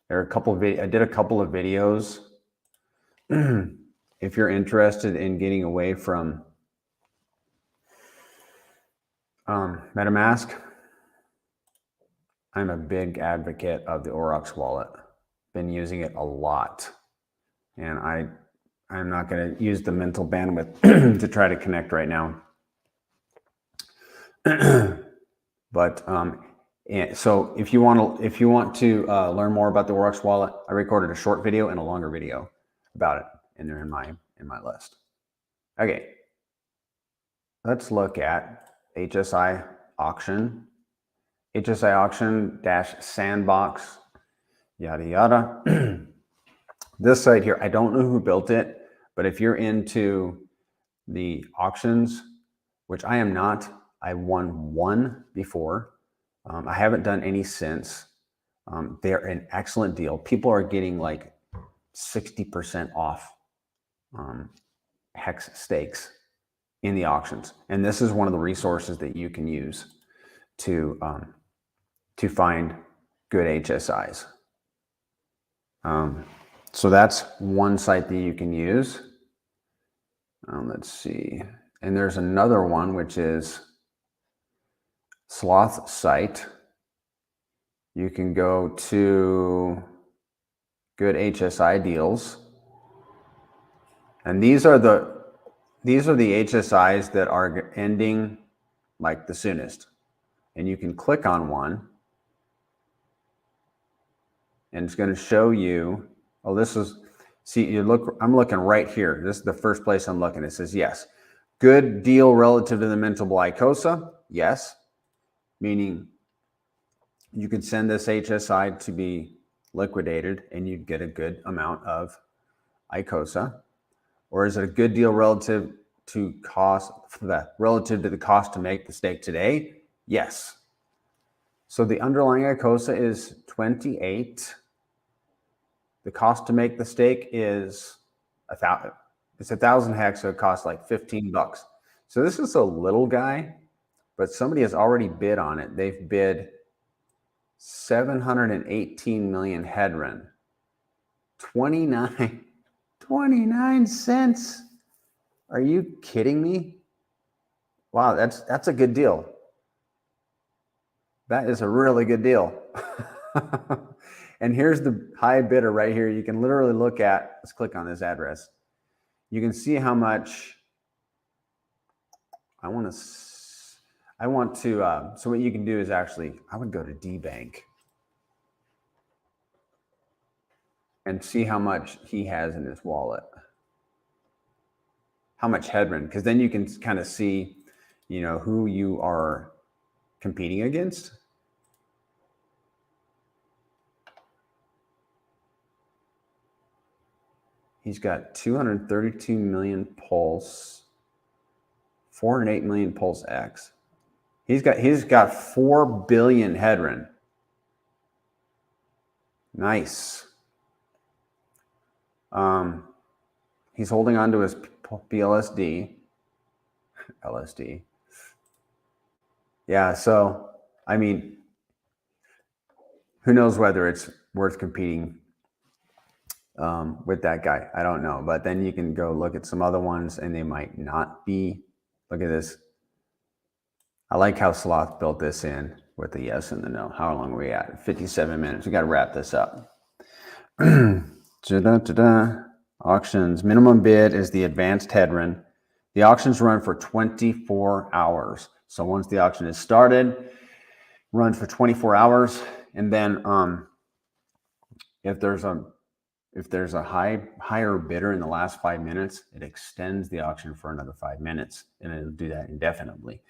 There are a couple of I did a couple of videos. If you're interested in getting away from MetaMask, I'm a big advocate of the Aurox Wallet. Been using it a lot, and I'm not going to use the mental bandwidth to try to connect right now. But so if you want to learn more about the Aurox Wallet, I recorded a short video and a longer video about it, and they're in my list. Okay, let's look at HSI auction. HSI auction -sandbox, yada yada. This site here, I don't know who built it, but if you're into the auctions, which I am not, I won one before. I haven't done any since. They're an excellent deal. People are getting like 60% off Hex stakes in the auctions. And this is one of the resources that you can use to find good HSIs. So that's one site that you can use. Let's see. And there's another one, which is Sloth site. You can go to good HSI deals. And these are the HSIs that are ending like the soonest. And you can click on one and it's going to show you, oh, this is, see, you look, I'm looking right here. This is the first place I'm looking. It says, yes, good deal relative to the mintable Icosa. Yes. Meaning you could send this HSI to be liquidated and you'd get a good amount of Icosa. Or is it a good deal relative to cost relative to the cost to make the stake today? Yes. So the underlying Icosa is 28. The cost to make the stake is 1,000. It's 1,000 hex, so it costs like $15. So this is a little guy, but somebody has already bid on it. They've bid 718 million hedron. 29 cents. Are you kidding me? Wow, that's a good deal. That is a really good deal. And here's the high bidder right here. You can literally look at, let's click on this address. You can see how much I want to, so what you can do is actually, I would go to dBank and see how much he has in his wallet. How much hedron, because then you can kind of see, you know, who you are competing against. He's got 232 million pulse, 408 million pulse X. He's got 4 billion hedron. Nice. He's holding on to his BLSD. LSD. Yeah, so I mean, who knows whether it's worth competing with that guy. I don't know. But then you can go look at some other ones and they might not be. Look at this. I like how Sloth built this in with the yes and the no. How long are we at? 57 minutes. We got to wrap this up. Auctions. Minimum bid is the advanced hedron. The auctions run for 24 hours. So once the auction is started, runs for 24 hours. And then if there's a higher bidder in the last 5 minutes, it extends the auction for another 5 minutes, and it'll do that indefinitely.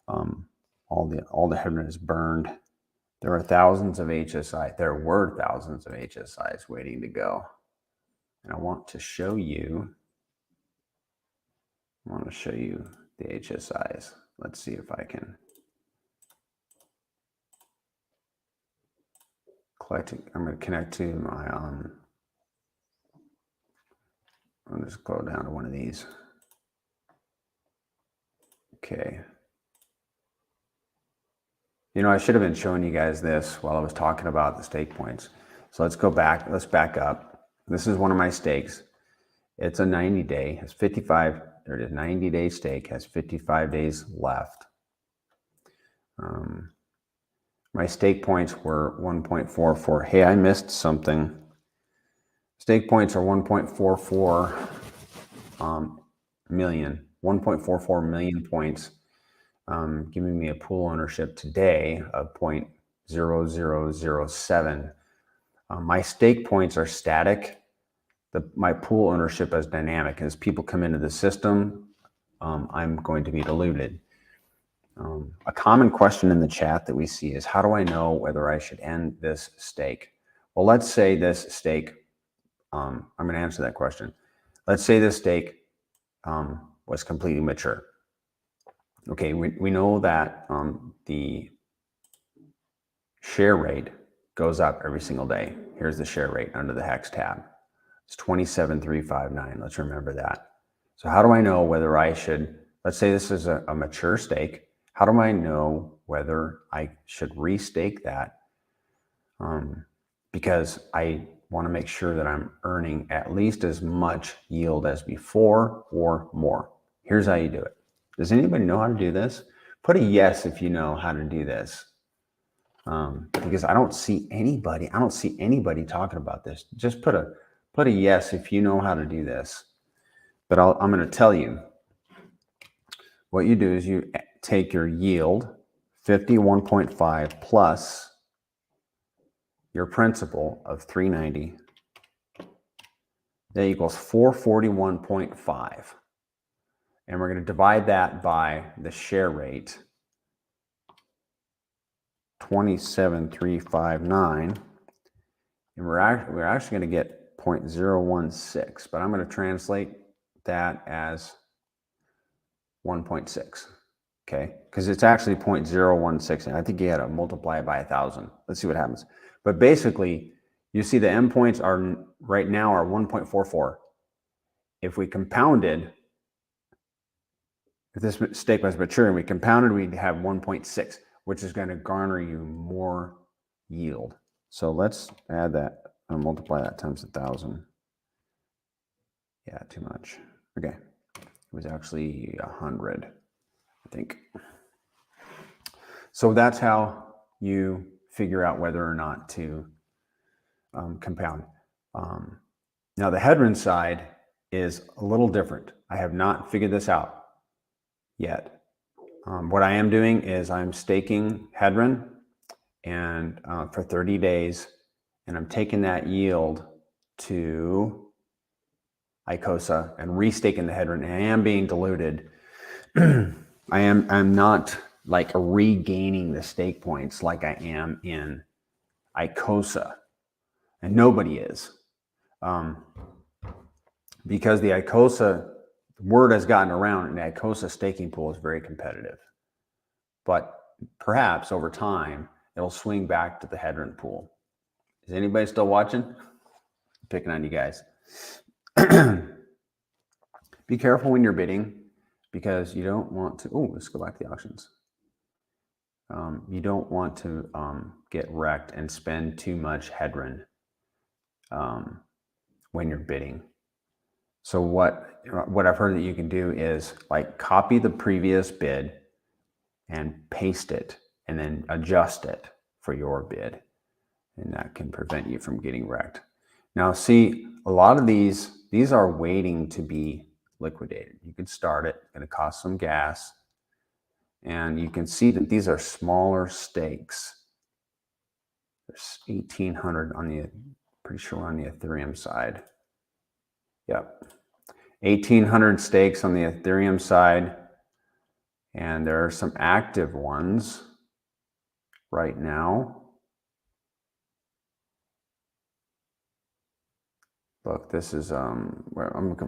All the hedron is burned. There were thousands of HSIs waiting to go. And I want to show you the HSIs. Let's see if I can collect it. I'm going to connect to my I'll just go down to one of these. Okay. You know, I should have been showing you guys this while I was talking about the stake points. So let's go back. Let's back up. This is one of my stakes. It's a 90-day. Has 55. There it is. 90-day stake. Has 55 days left. My stake points were 1.44. Hey, I missed something. Stake points are 1.44 million. 1.44 million points. Giving me a pool ownership today of 0.0007. My stake points are static. My pool ownership is dynamic. As people come into the system, I'm going to be diluted. A common question in the chat that we see is, how do I know whether I should end this stake? Well, let's say this stake, I'm going to answer that question. Let's say this stake was completely mature. Okay, we know that the share rate goes up every single day. Here's the share rate under the Hex tab. It's 27,359. Let's remember that. So how do I know whether I should, let's say this is a mature stake. How do I know whether I should restake that? Because I want to make sure that I'm earning at least as much yield as before or more. Here's how you do it. Does anybody know how to do this? Put a yes if you know how to do this. Because I don't see anybody talking about this. Just put a yes if you know how to do this. But I'm going to tell you. What you do is you take your yield, 51.5 plus your principal of 390. That equals 441.5. And we're going to divide that by the share rate, 27,359. And we're actually going to get 0.016, but I'm going to translate that as 1.6. Okay, because it's actually 0.016, and I think you had to multiply it by 1,000. Let's see what happens. But basically, you see the endpoints are right now are 1.44. If we compounded, if this stake was mature and we compounded, we'd have 1.6, which is going to garner you more yield. So let's add that and multiply that times 1,000. Yeah, too much. Okay, it was actually 100, I think. So that's how you figure out whether or not to compound. Now the Hedron side is a little different. I have not figured this out yet. What I am doing is I'm staking Hedron and for 30 days, and I'm taking that yield to Icosa and restaking the Hedron, and I am being diluted. I'm not like regaining the stake points like I am in Icosa, and nobody is, because the Icosa word has gotten around, and the Icosa staking pool is very competitive. But perhaps over time it'll swing back to the Hedron pool. Is anybody still watching? I'm picking on you guys. Be careful when you're bidding, because you don't want to. Oh, let's go back to the auctions. You don't want to get wrecked and spend too much Hedron when you're bidding. So what I've heard that you can do is like copy the previous bid and paste it, and then adjust it for your bid, and that can prevent you from getting wrecked. Now, see, a lot of these are waiting to be liquidated. You can start it. It's going to cost some gas. And you can see that these are smaller stakes. There's 1,800 on the, pretty sure on the Ethereum side. Yep. 1,800 stakes on the Ethereum side. And there are some active ones right now. Look, this is, I'm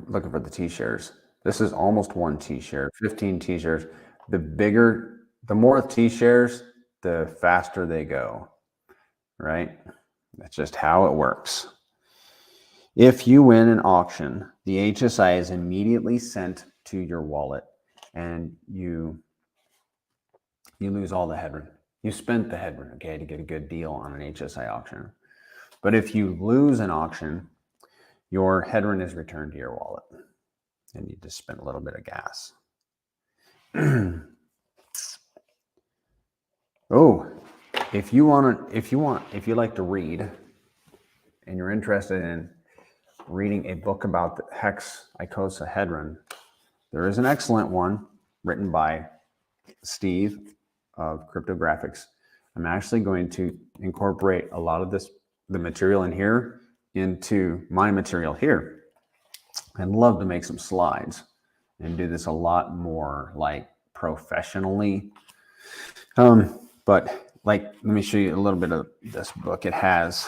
looking for the T-shares. This is almost 1 T-share, 15 T-shares. The more T-shares, the faster they go, right? That's just how it works. If you win an auction, the HSI is immediately sent to your wallet, and you lose all the Hedron. You spent the Hedron, okay, to get a good deal on an HSI auction. But if you lose an auction, your Hedron is returned to your wallet, and you just spent a little bit of gas. Oh, if you like to read, and you're interested in reading a book about the Hex Icosa Hedron, there is an excellent one written by Steve of Cryptographics. I'm actually going to incorporate a lot of the material in here into my material here. I'd love to make some slides and do this a lot more like professionally. But like, let me show you a little bit of this book. It has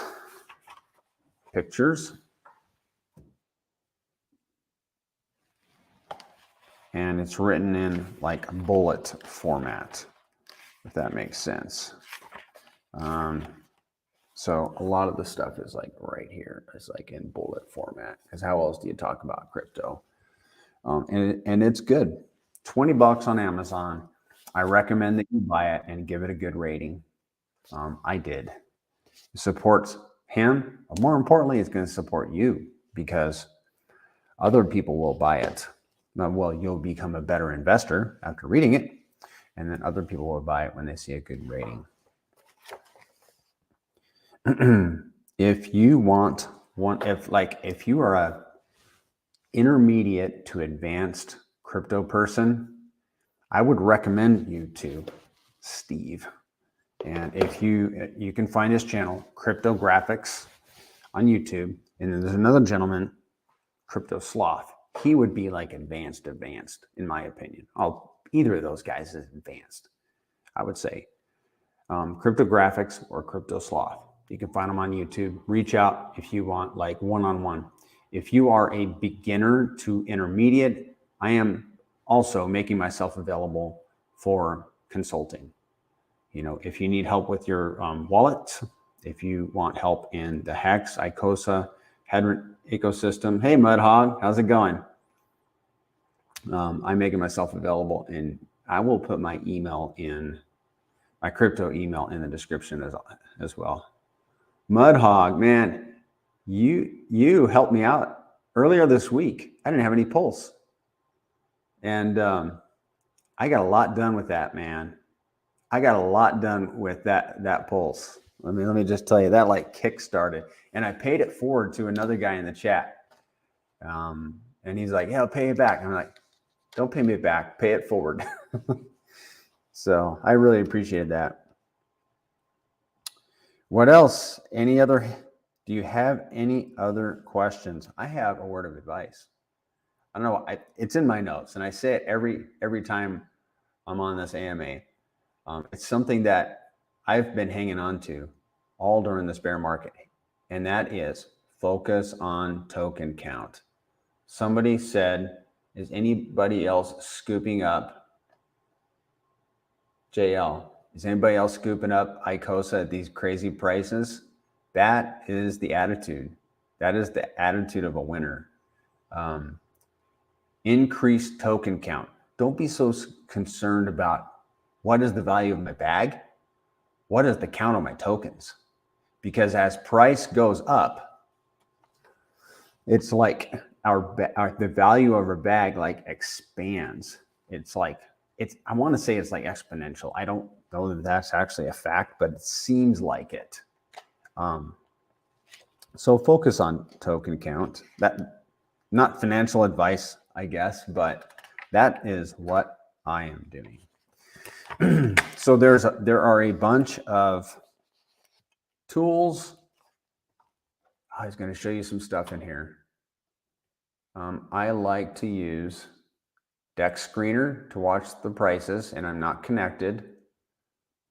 pictures, and it's written in like bullet format, if that makes sense. So a lot of the stuff is like right here. It's like in bullet format, because how else do you talk about crypto? And it's good. 20 bucks on Amazon. I recommend that you buy it and give it a good rating. I did. It supports him, but more importantly, it's going to support you, because other people will buy it. Well, you'll become a better investor after reading it, and then other people will buy it when they see a good rating. If you want one, if you are a intermediate to advanced crypto person, I would recommend you to Steve. And if you can find his channel, Cryptographics, on YouTube. And then there's another gentleman, Crypto Sloth. He would be like advanced, in my opinion. Either of those guys is advanced, I would say. Cryptographics or Crypto Sloth. You can find them on YouTube. Reach out if you want like one-on-one. If you are a beginner to intermediate, I am also making myself available for consulting. You know, if you need help with your wallet, if you want help in the Hex Icosa Hedron ecosystem, hey Mudhog, how's it going? I'm making myself available, and I will put my email in, my crypto email in the description as well. Mudhog, man, you helped me out earlier this week. I didn't have any pulse, and I got a lot done with that, man. I got a lot done with that pulse. Let me just tell you, that like kick-started, and I paid it forward to another guy in the chat, and he's like, "Yeah, I'll pay it back." And I'm like, "Don't pay me back, pay it forward." So I really appreciated that. What else? Do you have any other questions? I have a word of advice. I don't know. It's in my notes, and I say it every time I'm on this AMA. It's something that I've been hanging on to all during this bear market, and that is focus on token count. Somebody said, is anybody else scooping up JL? Is anybody else scooping up Icosa at these crazy prices? That is the attitude. That is the attitude of a winner. Increase token count. Don't be so concerned about what is the value of my bag. What is the count of my tokens? Because as price goes up, it's like the value of our bag like expands. It's like, I want to say it's like exponential. I don't know that that's actually a fact, but it seems like it. So focus on token count. That, not financial advice, I guess, but that is what I am doing. So there are a bunch of tools. I was going to show you some stuff in here. I like to use Dex Screener to watch the prices, and I'm not connected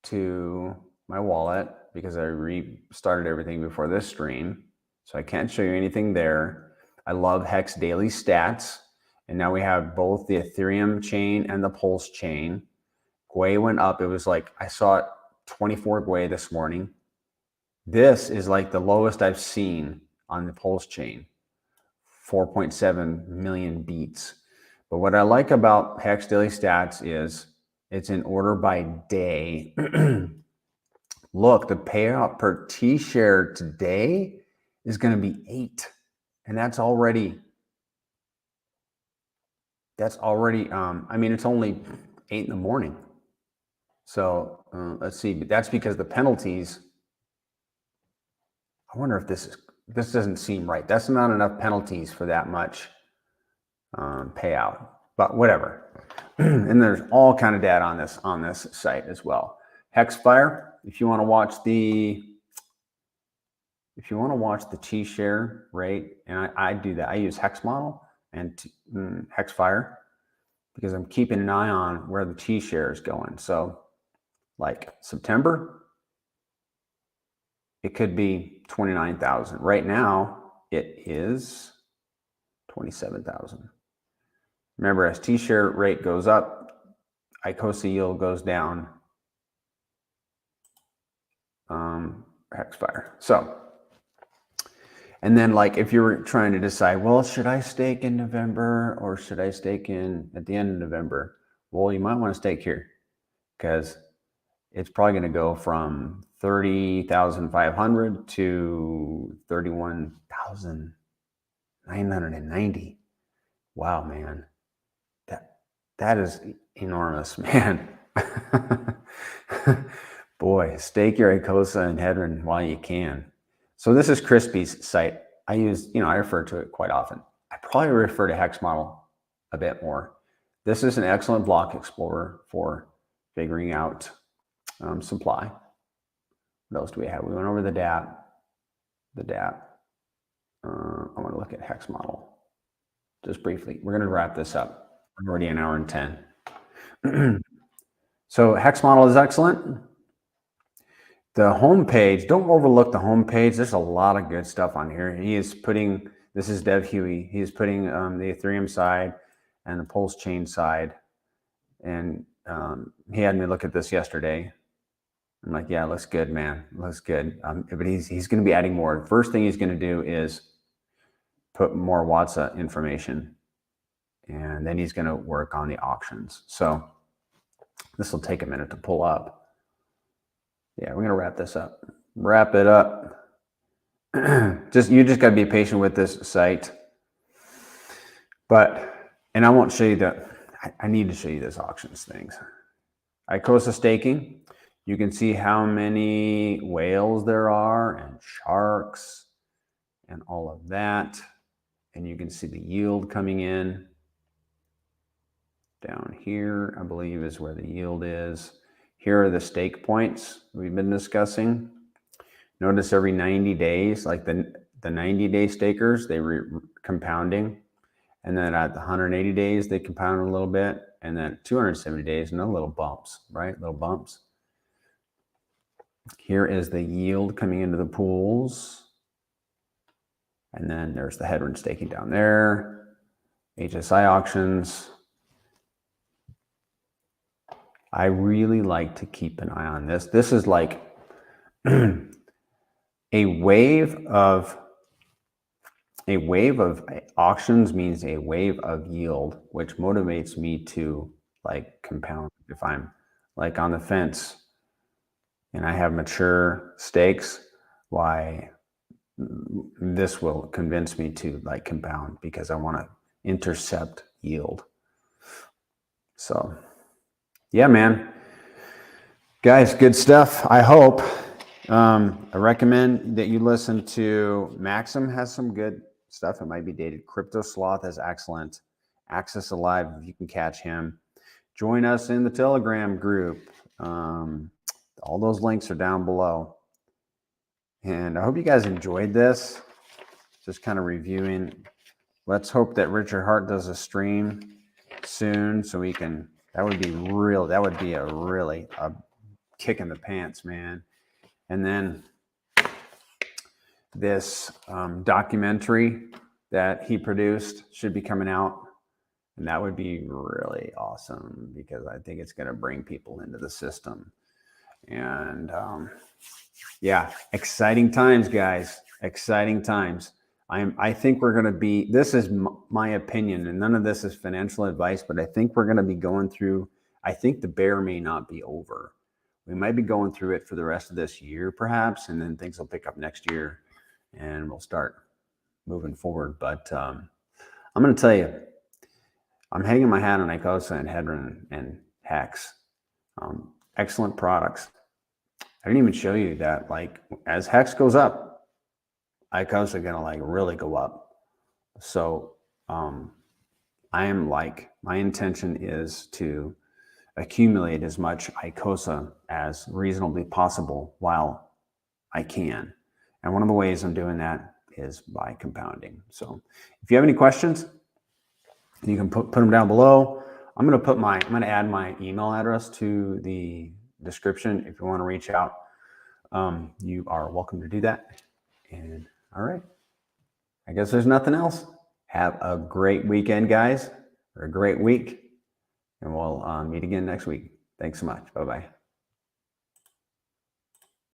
to my wallet because I restarted everything before this stream, so I can't show you anything there. I love Hex Daily Stats, and now we have both the Ethereum chain and the Pulse chain. Gwei went up. It was like, I saw it 24 Gwei this morning. This is like the lowest I've seen on the Pulse chain, 4.7 million beats. But what I like about Hex Daily Stats is it's in order by day. Look, the payout per T share today is going to be 8. And that's already, I mean, it's only 8 in the morning. So let's see, but that's because the penalties, I wonder if this doesn't seem right. That's not enough penalties for that much payout, but whatever. And there's all kind of data on this site as well. Hexfire, if you want to watch the T share rate, and I do that. I use Hex Model and Hexfire because I'm keeping an eye on where the T share is going. So like September, it could be 29,000. Right now, it is 27,000. Remember, as T share rate goes up, Icosa yield goes down. Hexfire. So, and then like if you're trying to decide, well, should I stake in November or should I stake in at the end of November? Well, you might want to stake here because it's probably going to go from 30,500 to 31,990. Wow, man. That is enormous, man. Boy, stake your Icosa and Hedron while you can. So this is Crispy's site. I refer to it quite often. I probably refer to Hex Model a bit more. This is an excellent block explorer for figuring out supply. What else do we have? We went over the dApp. I want to look at Hex Model just briefly. We're going to wrap this up. We're already an hour and 10. So Hex Model is excellent. The homepage, don't overlook the homepage. There's a lot of good stuff on here. This is Dev Huey. He is putting the Ethereum side and the pulse chain side. And he had me look at this yesterday. I'm like, yeah, looks good, man. Looks good. But he's going to be adding more. First thing he's going to do is put more WhatsApp information, and then he's going to work on the auctions. So this will take a minute to pull up. Yeah, we're going to wrap this up. Wrap it up. You just got to be patient with this site. And I won't show you that. I need to show you this auctions things. Icosa staking. You can see how many whales there are and sharks and all of that. And you can see the yield coming in. Down here, I believe, is where the yield is. Here are the stake points we've been discussing. Notice every 90 days, like the 90-day stakers, they compounding. And then at the 180 days, they compound a little bit. And then 270 days, no little bumps, right? Little bumps. Here is the yield coming into the pools. And then there's the headroom staking down there. HSI auctions. I really like to keep an eye on this. This is like a wave of auctions means a wave of yield, which motivates me to like compound. If I'm like on the fence and I have mature stakes, why this will convince me to like compound, because I want to intercept yield. So yeah, man, guys, good stuff. I hope. I recommend that you listen to Maxim. Has some good stuff. It might be dated. Crypto Sloth is excellent. Access Alive, if you can catch him. Join us in the Telegram group. All those links are down below. And I hope you guys enjoyed this. Just kind of reviewing. Let's hope that Richard Hart does a stream soon so we can. That would be real. That would be a kick in the pants, man. And then this documentary that he produced should be coming out. And that would be really awesome, because I think it's going to bring people into the system. And yeah, exciting times, guys. Exciting times. I think we're going to be, this is my opinion, and none of this is financial advice, but I think we're going to be going through, I think the bear may not be over. We might be going through it for the rest of this year, perhaps, and then things will pick up next year and we'll start moving forward. But I'm going to tell you, I'm hanging my hat on Icosa and Hedron and Hex. Excellent products. I didn't even show you that, like, as Hex goes up, Icosa are going to like really go up. So I am like, my intention is to accumulate as much Icosa as reasonably possible while I can. And one of the ways I'm doing that is by compounding. So if you have any questions, you can put them down below. I'm going to add my email address to the description. If you want to reach out, you are welcome to do that. And all right, I guess there's nothing else. Have a great weekend, guys, or a great week, and we'll meet again next week. Thanks so much. Bye-bye.